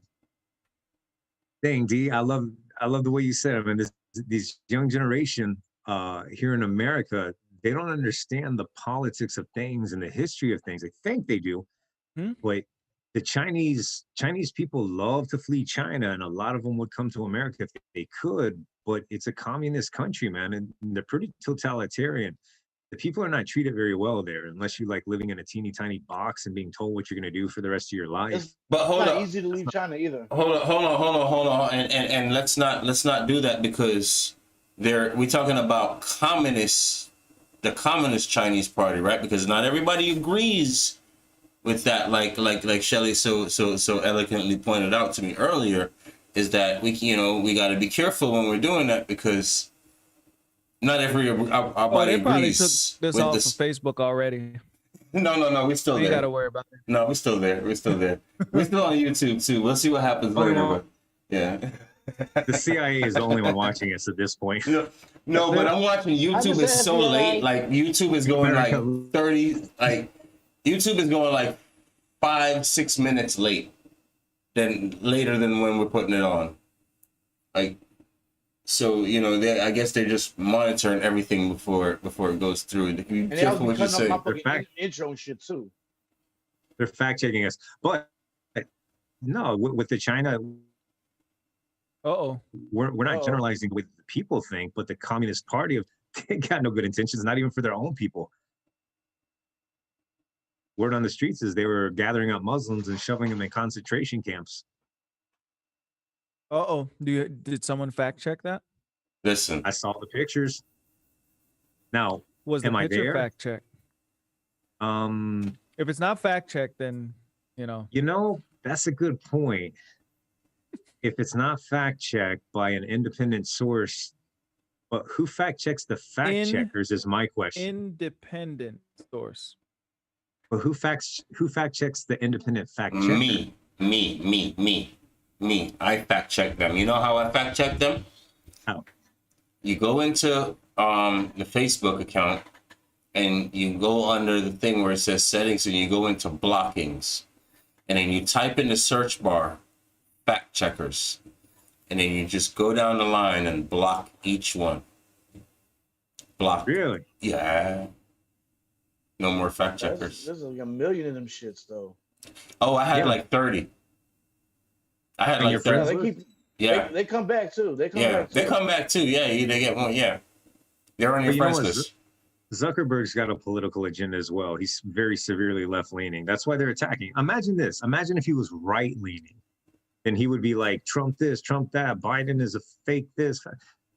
D, I love the way you said it. I mean, this young generation here in America, they don't understand the politics of things and the history of things. They think they do, but the Chinese people love to flee China, and a lot of them would come to America if they could. But it's a communist country, man, and they're pretty totalitarian. The people are not treated very well there, unless you like living in a teeny tiny box and being told what you're going to do for the rest of your life. It's But hold not up. easy to leave China either. Hold on, and let's not do that because we're talking about the Communist Chinese Party, right? Because not everybody agrees with that. Like Shelley so eloquently pointed out to me earlier, is that we got to be careful when we're doing that, because not every our body they probably took agrees this with off this. of Facebook already. No, we're still You there. got to worry about it. No, we're still there. We're still there. We're still on YouTube too. We'll see what happens later. well. But yeah. The CIA is the only one watching us at this point. No, but I'm watching YouTube. just Is said so FBI. late. Like YouTube is going like America. 30. Like YouTube is going like 5-6 minutes later than when we're putting it on. Like, so I guess they're just monitoring everything before it goes through. Be And they careful what always you be cutting say. up my fucking intro and shit too. They're fact checking us, but no, with the China, Uh-oh. we're not Uh-oh. generalizing what the people think, but the Communist Party they got no good intentions, not even for their own people. Word on the streets is they were gathering up Muslims and shoving them in concentration camps. Uh-oh. Did someone fact check that? Listen, I saw the pictures. Now, Was the Am I picture there? fact check? If it's not fact checked, then that's a good point. If it's not fact checked by an independent source, but who fact checks the fact checkers is my question. independent source. But who fact checks the independent fact checker? me. I fact check them. You know how I fact check them? How? You go into the Facebook account and you go under the thing where it says settings, and you go into blockings, and then you type in the search bar fact checkers, and then you just go down the line and block each one. Block. Really? Yeah. No more fact checkers. There's like a million of them shits though. Oh, I had Yeah. like 30. I had And like your 30. Yeah, friends? they keep. Yeah. They come back too. They come Yeah. back too. They come back too. Yeah. They get one. Yeah. They're on your But you know friends what, list. Zuckerberg's got a political agenda as well. He's very severely left leaning. That's why they're attacking. Imagine this. Imagine if he was right leaning. Then he would be like, Trump this, Trump that. Biden is a fake this.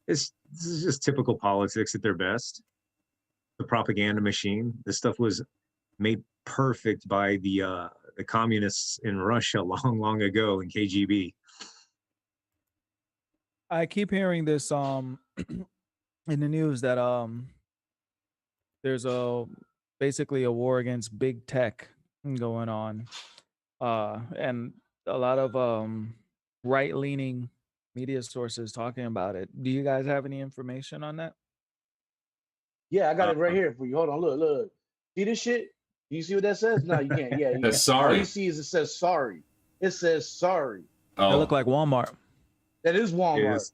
This is just typical politics at their best. The propaganda machine. This stuff was made perfect by the communists in Russia long ago in KGB. I keep hearing this in the news that there's basically a war against big tech going on, and a lot of right-leaning media sources talking about it. Do you guys have any information on that? Yeah, I got it right here for you. Hold on, look. See this shit? Do you see what that says? No, you can't. Yeah, you That's can't. All sorry. you see is it says sorry. It says sorry. They Oh. look like Walmart. That is Walmart. Is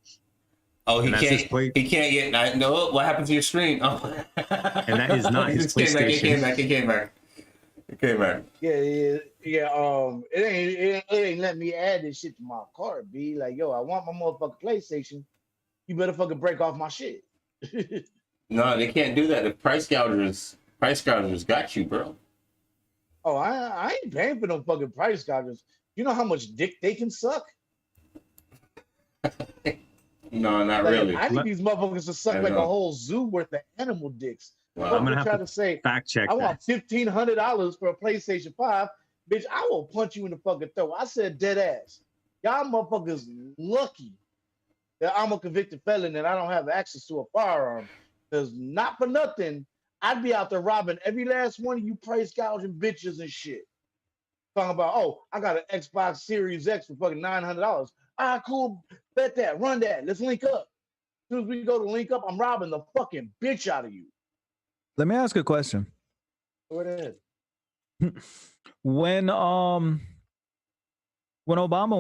Oh, he And that's his can't. plate. He can't get. No, what happened to your screen? Oh. And that is not He his just came back. He PlayStation. came back. He came back. He came back. Yeah. It ain't let me add this shit to my cart. Be like, yo, I want my motherfucking PlayStation. You better fucking break off my shit. No, they can't do that. The price gougers got you, bro. Oh, I ain't paying for no fucking price gougers. You know how much dick they can suck? No, not Like, really. I need these motherfuckers to suck I like a know. whole zoo worth of animal dicks. Wow. I'm gonna Motherfucker have try to to say, fact check I that. want $1,500 for a PlayStation 5. Bitch, I will punch you in the fucking throat. I said dead ass. Y'all motherfuckers lucky that I'm a convicted felon and I don't have access to a firearm. Because not for nothing, I'd be out there robbing every last one of you price gouging bitches and shit. Talking about, oh, I got an Xbox Series X for fucking $900. All right, cool. Bet that. Run that. Let's link up. As soon as we go to link up, I'm robbing the fucking bitch out of you. Let me ask a question. Go ahead. When Obama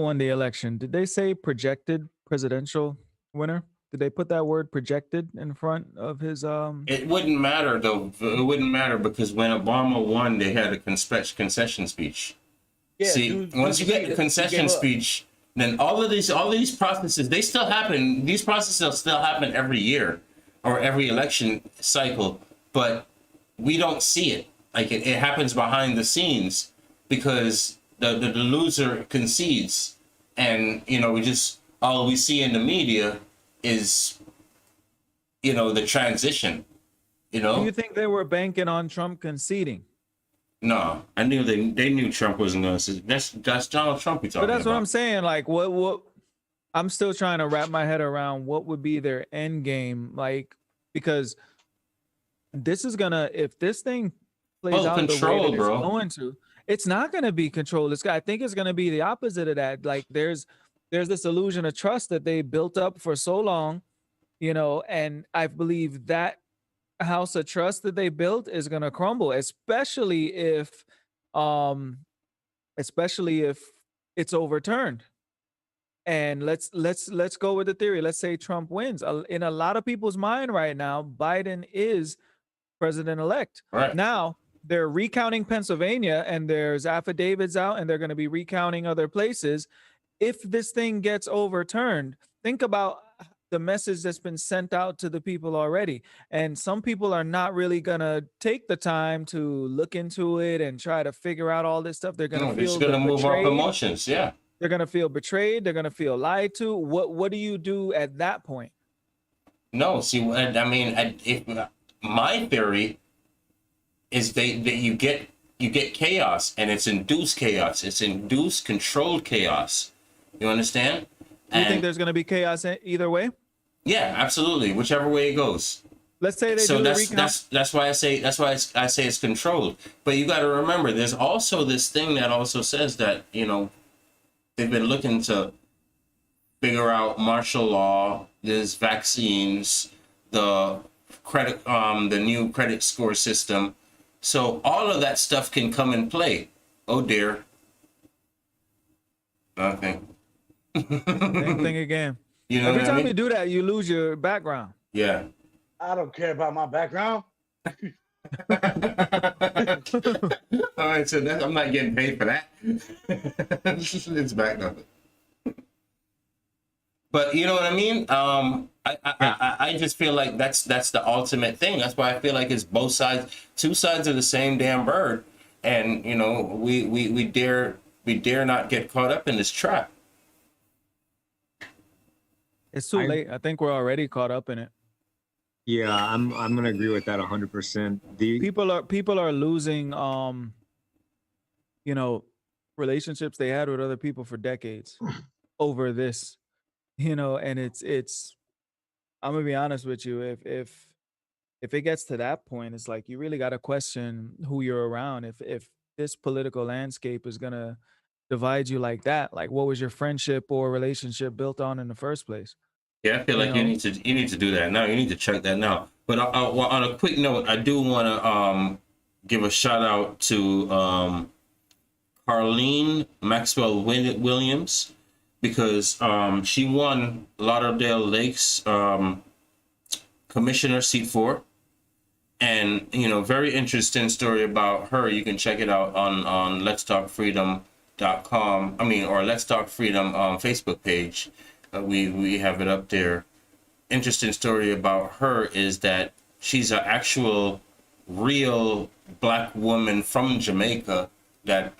won the election, did they say projected presidential winner? Did they put that word projected in front of his It wouldn't matter though. It wouldn't matter because when Obama won, they had a concession speech. Yeah, See, dude, once you dude, get the he concession gave up. speech, then all of these processes, they still happen. These processes still happen every year or every election cycle, but we don't see it. Like it happens behind the scenes because the loser concedes, and we just all we see in the media is the transition. You Do know, you think they were banking on Trump conceding? no, I knew they knew Trump wasn't going to. That's Donald Trump we talking But that's what about. I'm saying. Like, what? I'm still trying to wrap my head around what would be their end game, like, because this is gonna, if this thing plays Oh, out the way control, that it's bro. going to, it's not gonna be controlled. I think it's gonna be the opposite of that. Like, there's this illusion of trust that they built up for so long, and I believe that house of trust that they built is gonna crumble, um, especially if it's overturned. And let's go with the theory. Let's say Trump wins. In a lot of people's mind right now, Biden is president-elect. Right. Now they're recounting Pennsylvania, and there's affidavits out, and they're going to be recounting other places. If this thing gets overturned, think about the message that's been sent out to the people already. And some people are not really going to take the time to look into it and try to figure out all this stuff. They're going No, to they're just feel going to move off betrayed. emotions. Yeah. They're gonna feel betrayed. They're gonna feel lied to. What do you do at that point? No, see, I mean, if my theory is that you get chaos, and it's induced chaos. It's induced controlled chaos. You understand? Do you think there's gonna be chaos either way? Yeah, absolutely. Whichever way it goes. Let's say they So do the recount. that's why I say it's controlled. But you got to remember, there's also this thing that also says that they've been looking to figure out martial law, there's vaccines, the the new credit score system. So all of that stuff can come in play. Oh dear. Nothing. Same thing again. You know Every what I time mean? you do that, you lose your background. Yeah. I don't care about my background. All right, so I'm not getting paid for that. It's back up. But you know what I mean? I just feel like that's the ultimate thing. That's why I feel like it's both sides, two sides of the same damn bird, and we dare not get caught up in this trap. It's too late. I think we're already caught up in it. Yeah, I'm gonna agree with that 100%. People are losing relationships they had with other people for decades over this. And it's I'm gonna be honest with you, if it gets to that point, it's like you really got to question who you're around. If this political landscape is gonna divide you like that, like what was your friendship or relationship built on in the first place? Yeah, I feel like you need to do that now. You need to check that now. But on a quick note, I do want to give a shout out to Carlene Maxwell Williams, because she won Lauderdale Lakes Commissioner seat 4, and very interesting story about her. You can check it out on letstalkfreedom.com. Or Let's Talk Freedom Facebook page. We have it up there. Interesting story about her is that she's an actual real black woman from Jamaica that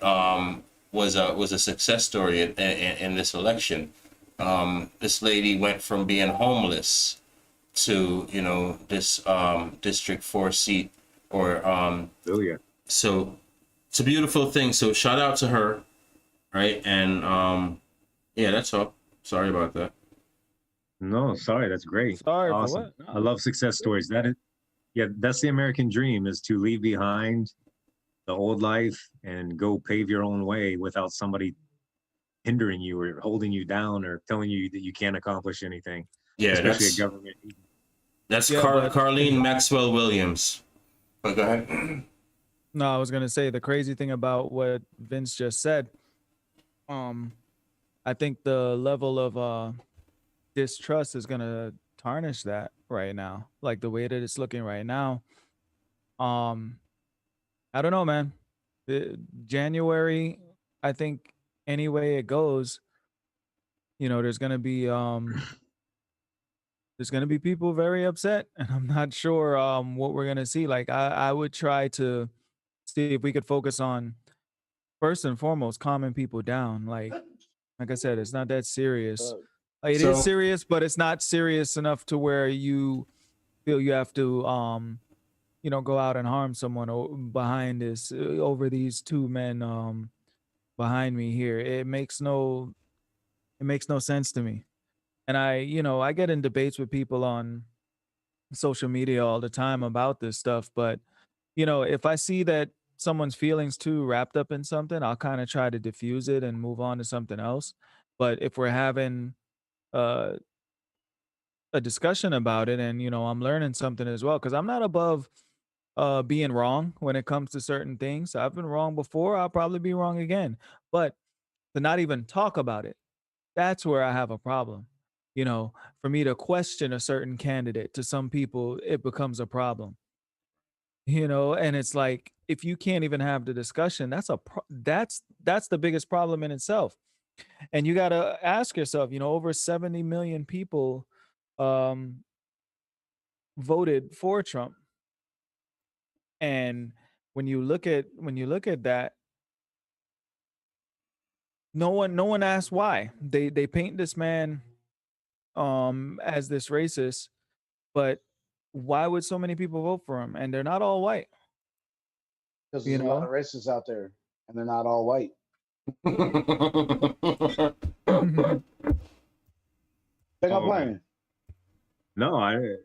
was a success story in this election. This lady went from being homeless to this District 4 seat, or Oh yeah. so it's a beautiful thing. So shout out to her, right? And yeah, that's all. Sorry about that. No, sorry, that's great. Sorry for Awesome. what? No. I love success stories. That's the American dream, is to leave behind the old life and go pave your own way without somebody hindering you or holding you down or telling you that you can't accomplish anything. Yeah, especially that's a government. that's Yeah, but- Carlene Maxwell Williams. But go ahead. No, I was gonna say the crazy thing about what Vince just said. I think the level of distrust is gonna tarnish that right now. Like the way that it's looking right now. I don't know, man. January, I think any way it goes, there's gonna be people very upset, and I'm not sure what we're gonna see. Like I would try to see if we could focus on, first and foremost, calming people down. Like I said, it's not that serious. Like, it is So- serious, but it's not serious enough to where you feel you have to go out and harm someone behind this over these two men behind me here. It makes no sense to me. And I get in debates with people on social media all the time about this stuff, but if I see that someone's feelings too wrapped up in something, I'll kind of try to diffuse it and move on to something else. But if we're having uh a discussion about it, and I'm learning something as well, because I'm not above being wrong when it comes to certain things. I've been wrong before, I'll probably be wrong again. But to not even talk about it, that's where I have a problem. For me to question a certain candidate, to some people it becomes a problem. And it's like, if you can't even have the discussion, that's the biggest problem in itself. And you got to ask yourself, over 70 million people um voted for Trump. And when you look at that, no one asks why. They paint this man as this racist, but why would so many people vote for him? And they're not all white, Because you there's a lot of know? racists out there, and they're not all white. Think I'm Oh, playing. no,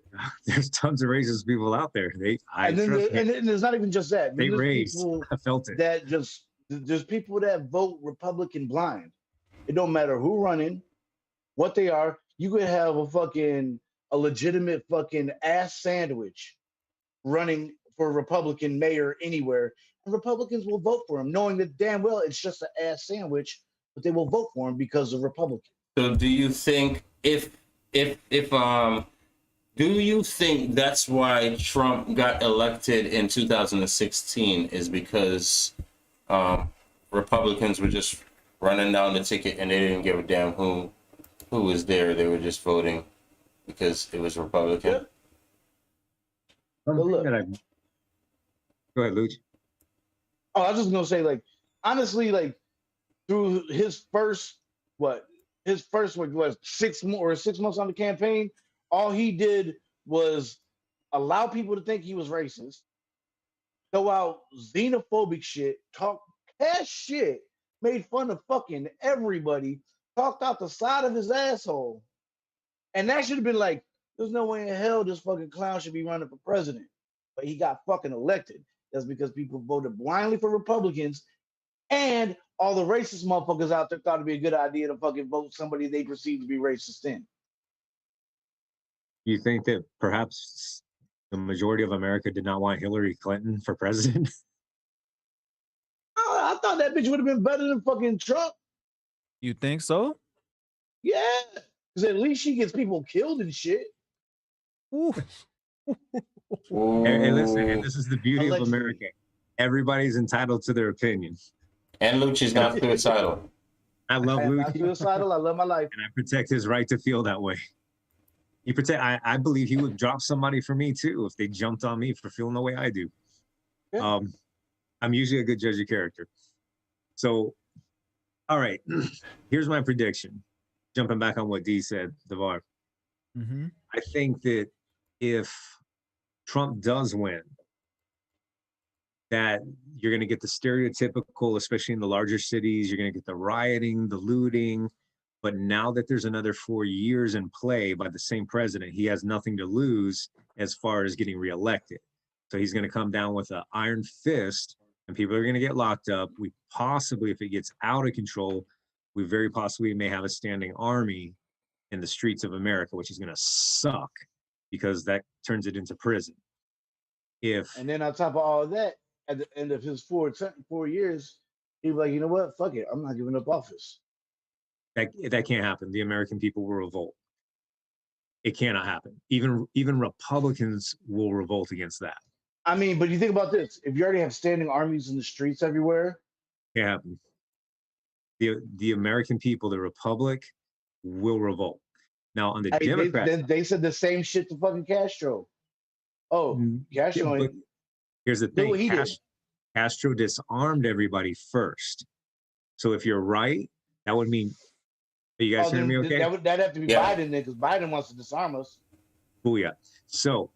there's tons of racist people out there. And then Trust me, and there's not even just that. they Then there's raised. people I felt it. that just there's people that vote Republican blind. It don't matter who running, what they are. You could have a legitimate fucking ass sandwich running for Republican mayor anywhere, and Republicans will vote for him, knowing that damn well it's just an ass sandwich, but they will vote for him because of Republican. So do you think if do you think that's why Trump got elected in 2016 is because Republicans were just running down the ticket and they didn't give a damn who was there. They were just voting because it was Republican. Yep. One But thing look. that Go ahead, Luch. Oh, I was just gonna say, like, honestly, like, through his first what 6 months on the campaign, all he did was allow people to think he was racist, throw out xenophobic shit, talk ass shit, made fun of fucking everybody, talked out the side of his asshole. And that should have been like, there's no way in hell this fucking clown should be running for president. But he got fucking elected. That's because people voted blindly for Republicans, and all the racist motherfuckers out there thought it'd be a good idea to fucking vote somebody they perceive to be racist in. You think that perhaps the majority of America did not want Hillary Clinton for president? I thought that bitch would have been better than fucking Trump. You think so? Yeah. Because at least she gets people killed and shit. Ooh. And listen, and this is the beauty of Allegedly. America. Everybody's entitled to their opinion. And Lucci's not suicidal. I love I'm Luch, not suicidal. I love my life. and I protect his right to feel that way. I believe he would drop somebody for me too if they jumped on me for feeling the way I do. Yeah. I'm usually a good judge of character. So, all right, here's my prediction. Jumping back on what D said, Devar. Mm-hmm. I think that if Trump does win, that you're going to get the stereotypical, especially in the larger cities, you're going to get the rioting, the looting. But now that there's another 4 years in play by the same president, he has nothing to lose as far as getting reelected. So he's going to come down with an iron fist, and people are going to get locked up. We possibly, if it gets out of control, we very possibly may have a standing army in the streets of America, which is going to suck because that turns it into prison. And then on top of all of that, at the end of his 4 years, he was like, you know what? Fuck it. I'm not giving up office. That can't happen. The American people will revolt. It cannot happen. Even Republicans will revolt against that. I mean, but you think about this. If you already have standing armies in the streets everywhere, Can't happen. The American people, the Republic, will revolt. Now on the Democrats, they said the same shit to fucking Castro. Oh, Castro but ain't. here's the Do what he thing. did. Castro disarmed everybody first. So if you're right, that would mean. Are you guys hearing me okay? That'd have to be Yeah. Biden then, because Biden wants to disarm us. Booyah. So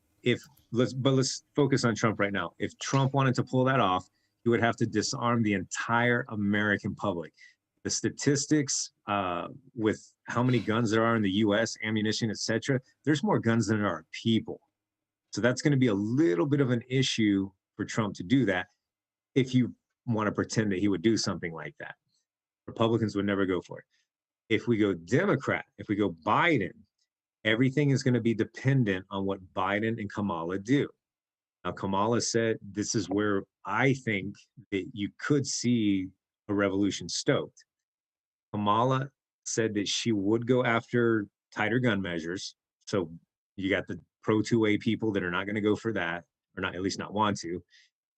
let's focus on Trump right now. If Trump wanted to pull that off, he would have to disarm the entire American public. The statistics with how many guns there are in the U.S., ammunition, etc. There's more guns than there are people. So that's going to be a little bit of an issue for Trump to do that. If you want to pretend that he would do something like that, Republicans would never go for it. If we go Democrat, if we go Biden, everything is going to be dependent on what Biden and Kamala do. Now, Kamala said, this is where I think that you could see a revolution stoked. Kamala said that she would go after tighter gun measures. So you got the pro 2A people that are not going to go for that, or not, at least not want to.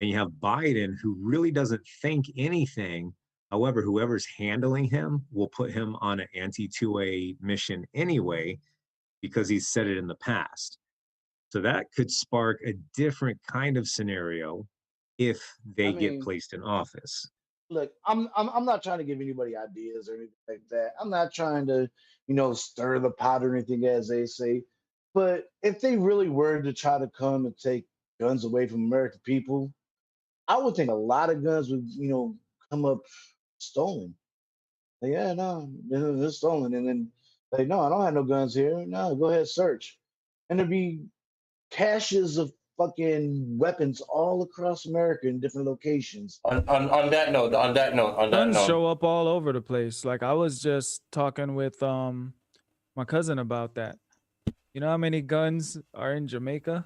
And you have Biden, who really doesn't think anything. However, whoever's handling him will put him on an anti-2A mission anyway, because he's said it in the past. So that could spark a different kind of scenario if they get placed in office. Look, I'm not trying to give anybody ideas or anything like that. I'm not trying to, stir the pot or anything, as they say. But if they really were to try to come and take guns away from American people, I would think a lot of guns would, come up stolen. Like, yeah, no, they're stolen. And then, like, no, I don't have no guns here. No, go ahead, search. And there'd be caches of fucking weapons all across America in different locations. On that note, Guns show up all over the place. Like I was just talking with my cousin about that. You know how many guns are in Jamaica?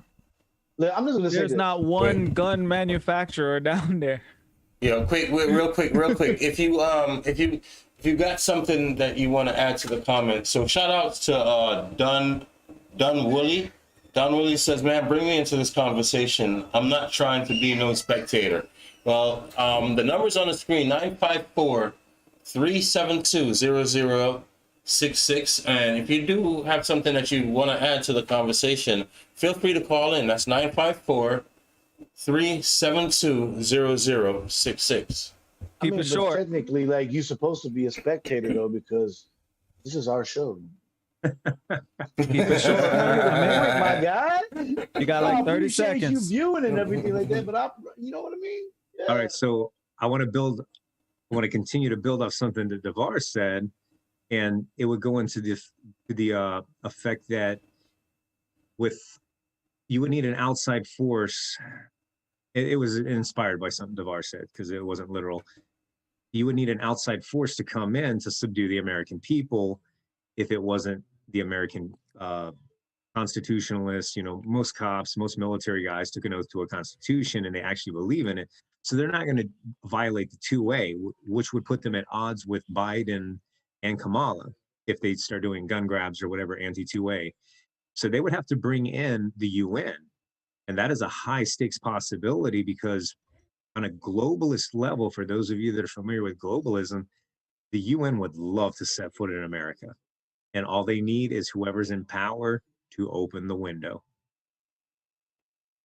Look, I'm just gonna say There's not one gun manufacturer down there. Yeah, real quick. If you got something that you want to add to the comments, so shout out to Dun Woolley. Don Willie says, man, bring me into this conversation. I'm not trying to be no spectator. Well, the number's on the screen, 954-372-0066. And if you do have something that you want to add to the conversation, feel free to call in. That's 954-372-0066. Keep it short. Technically, like, you're supposed to be a spectator, though, because this is our show. Keep it short, my guy. You got like 30 seconds. You viewing and everything like that, but you know what I mean? Yeah. All right, so I want to continue to build off something that DeVar said, and it would go into the effect that you would need an outside force. It was inspired by something DeVar said, because it wasn't literal. You would need an outside force to come in to subdue the American people if it wasn't the American constitutionalists. Most cops, most military guys took an oath to a constitution and they actually believe in it. So they're not going to violate the 2A, which would put them at odds with Biden and Kamala if they start doing gun grabs or whatever, anti-2A. So they would have to bring in the UN. And that is a high stakes possibility, because on a globalist level, for those of you that are familiar with globalism, the UN would love to set foot in America. And all they need is whoever's in power to open the window.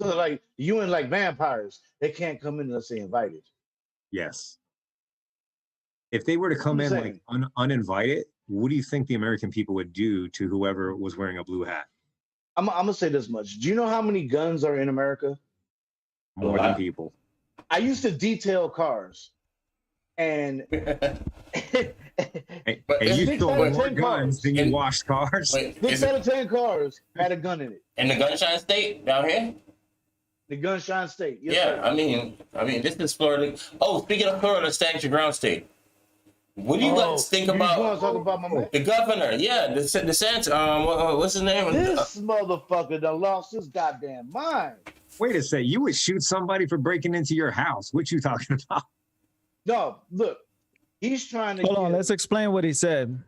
So, like, UN, like vampires, they can't come in unless they're invited. Yes. If they were to come in like uninvited, what do you think the American people would do to whoever was wearing a blue hat? I'm gonna say this much. Do you know how many guns are in America? More than people. I used to detail cars, and and you stole more guns than you washed cars. 6 out of 10 cars had a gun in it. In the Gunshine State down here? The Gunshine State. Yes, Yeah, sir. I mean, this is Florida. Oh, speaking of Florida, stand your ground state. What do you guys think about? You want to talk about my man? The governor? Yeah, the DeSantis. What's his name? This motherfucker done lost his goddamn mind. Wait a second, you would shoot somebody for breaking into your house. What you talking about? No, look, he's trying to. Hold on, let's explain what he said.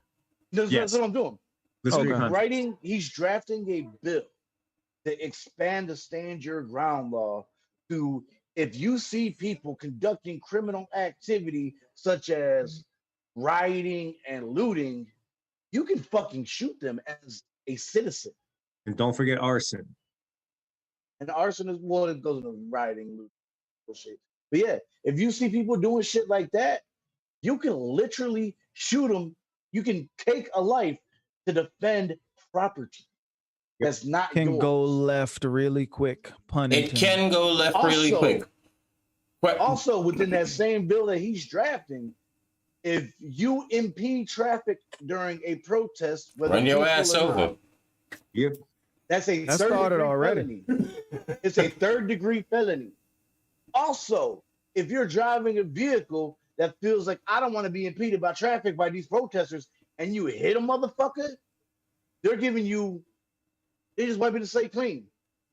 That's what I'm doing. Okay. He's drafting a bill to expand the stand your ground law to, if you see people conducting criminal activity such as rioting and looting, you can fucking shoot them as a citizen. And don't forget arson. And arson is one that goes into rioting, looting, bullshit. But yeah, if you see people doing shit like that, you can literally shoot them. You can take a life to defend property. that's not Can yours. go left really quick. Pun It intended. can go left really Also- quick. But Also, within that same bill that he's drafting, if you impede traffic during a protest, whether run your peaceful ass or not, over. Yep. that's a That third started degree already. felony. It's a third degree felony. Also, if you're driving a vehicle that feels like I don't want to be impeded by traffic by these protesters, and you hit a motherfucker, they're giving you, they just wiping the slate clean,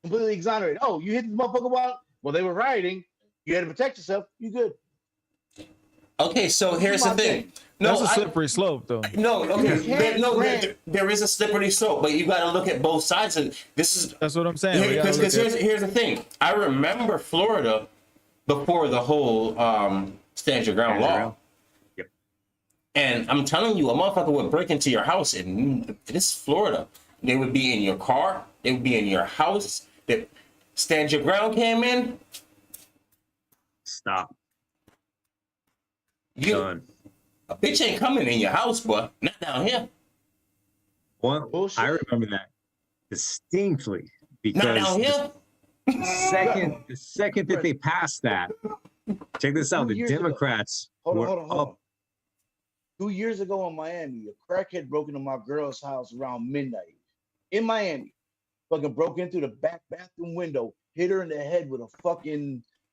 completely exonerated. Oh, you hit the motherfucker while they were rioting, you had to protect yourself, you good. Okay, so here's the my thing. thing. That's a slippery slope, though. No, okay, You can't grant- there is a slippery slope, but you got to look at both sides. And this is That's what I'm saying. We gotta because look at- here's the thing. I remember Florida before the whole stand your ground Stand your law. ground. Yep. And I'm telling you, a motherfucker would break into your house in this Florida. They would be in your car. They would be in your house. That stand your ground came in. Stop. You Done. a bitch ain't coming in your house, boy. Not down here. Well, Bullshit. I remember that distinctly Not down because here. the second that they passed that, check this out. 2 The years ago. Democrats Hold were on. up. 2 years ago in Miami, a crackhead broke into my girl's house around midnight in Miami. Fucking broke in through the back bathroom window, hit her in the head with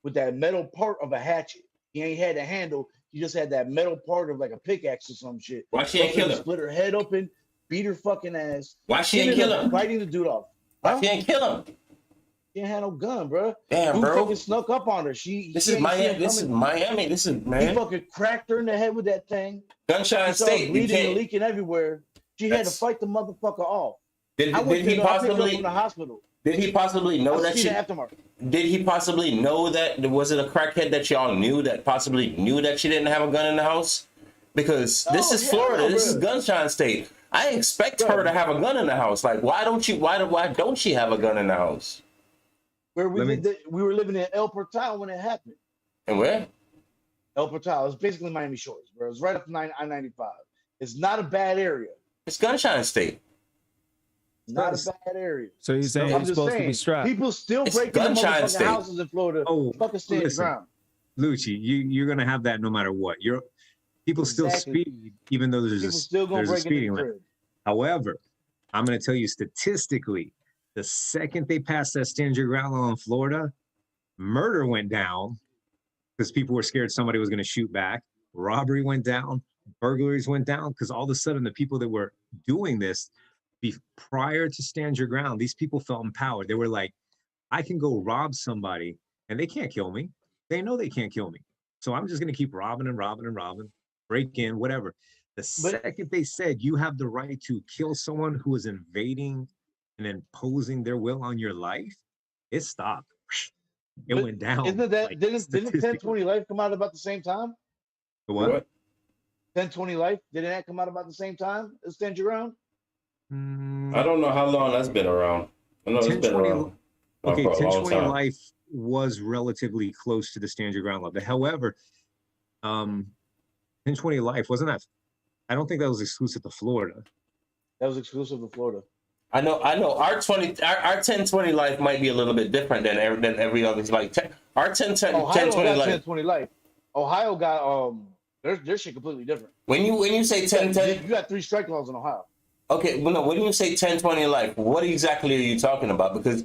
with that metal part of a hatchet. He ain't had a handle. He just had that metal part of like a pickaxe or some shit. Why she ain't Fucking kill her? Split her head open, beat her fucking ass. Why she ain't Ended kill up him? Fighting the dude off. Why she ain't kill him? She ain't had no gun, bro. Damn, Dude bro. fucking snuck up on her. This she is ain't see Miami. him This is coming. Miami. This is He man. fucking cracked her in the head with that thing. Gunshot She saw her State. You bleeding and can't. leaking everywhere. She had to That's- fight the motherfucker off. Did I went he to I picked her up possibly? from the hospital. Did he possibly know I that see she? the aftermarket. Did he possibly know that? Was it a crackhead that y'all knew that possibly knew that she didn't have a gun in the house? Because this Oh, is yeah, Florida. This is bro. Gunshot State. I expect Bro. her to have a gun in the house. Like, why don't she have a gun in the house? Where we Let me- we were living in El Portal when it happened. And where? El Portal. It's basically Miami Shores, bro. It's right up I-95. It's not a bad area. It's Gunshot State. It's not Yes. a bad area. So you're saying I'm you're just supposed to saying, be strapped. people still It's breaking into Gunshot motherfucking State. houses in Florida. Oh, Fucking stand your listen. ground. Lucci, you're gonna have that no matter what. People still Exactly. speed even though People still gonna there's a break into speeding the limit. crib. However, I'm gonna tell you statistically, the second they passed that stand your ground law in Florida, murder went down because people were scared somebody was gonna shoot back. Robbery went down, burglaries went down because all of a sudden the people that were doing this prior to stand your ground, these people felt empowered. They were like, I can go rob somebody and they can't kill me. They know they can't kill me. So I'm just going to keep robbing and robbing and robbing, break in, whatever. The second they said you have the right to kill someone who is invading and imposing their will on your life, it stopped. It But went down. Isn't that like, didn't statistically. 1020 Life come out about the same time? The what? 1020 Life didn't that come out about the same time as Stand Your Ground? Mm, I don't know how long that's been around. I know it's been 1020 around. Okay, for a long 1020 time. Life was relatively close to the stand your ground level. However, 1020 Life wasn't that. I don't think that was exclusive to Florida. That was exclusive to Florida. I know. Our 1020 life might be a little bit different than every other. Like our 1020 Ohio got life. 1020 Life. Ohio got their shit completely different. When you say 1010, You got 3 strike laws in Ohio. okay. Well, no, when you say 1020 life, what exactly are you talking about? Because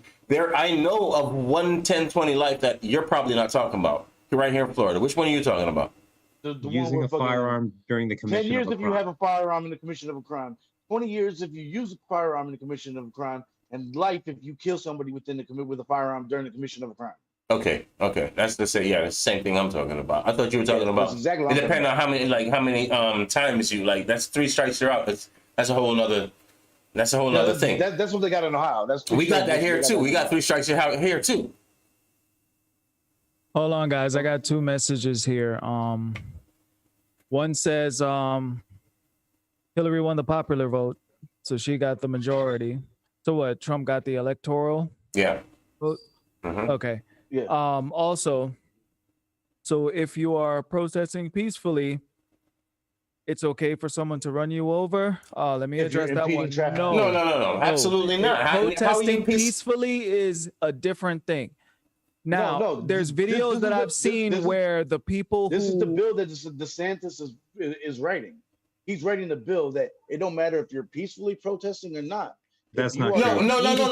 I know of one 1020 life that you're probably not talking about. Right here in Florida. Which one are you talking about? The one Using where a fucking- firearm during the 10 commission years of a if you crime. have a firearm in the commission of a crime. 20 years if you use a firearm in the commission of a crime. And life if you kill somebody with a firearm during the commission of a crime. Okay. That's the same. Yeah, that's the same thing I'm talking about. I thought you were talking Yeah, about. that's exactly what It I'm depends on how many times you like. That's 3 strikes you're out. That's a whole nother. That's a whole Yeah, other thing. That's what they got in Ohio. That's We got that they here too. that We in got Ohio. 3 strikes here too. Hold on, guys. I got 2 messages here. One says Hillary won the popular vote, so she got the majority. So what? Trump got the electoral Yeah. vote. Mhm. Okay. Yeah. Also, so if you are protesting peacefully, it's okay for someone to run you over. Let me If you're address that impeding one. traffic. No, No, absolutely not. How are you protesting peace- peacefully is a different thing. Now, no, there's this videos is that the- I've this- seen this is- where the people This who is the bill that DeSantis is writing. He's writing the bill that it don't matter if you're peacefully protesting or not. That's If you not are true. No, impeding-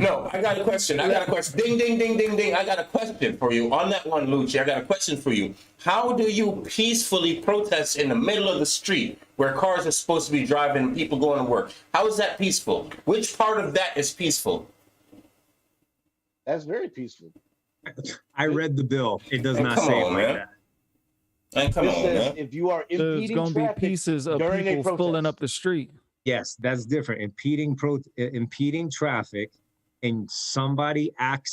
no. I got a question. Ding, ding, ding, ding, ding. I got a question for you on that one, Lucci. I got a question for you. How do you peacefully protest in the middle of the street where cars are supposed to be driving and people going to work? How is that peaceful? Which part of that is peaceful? That's very peaceful. I read the bill. It does Oh, not come say it on, like man. that. And come It on, says man. if you are there's impeding going to be traffic pieces of during a people filling protest. up the street. Yes, that's different. Impeding traffic and somebody acts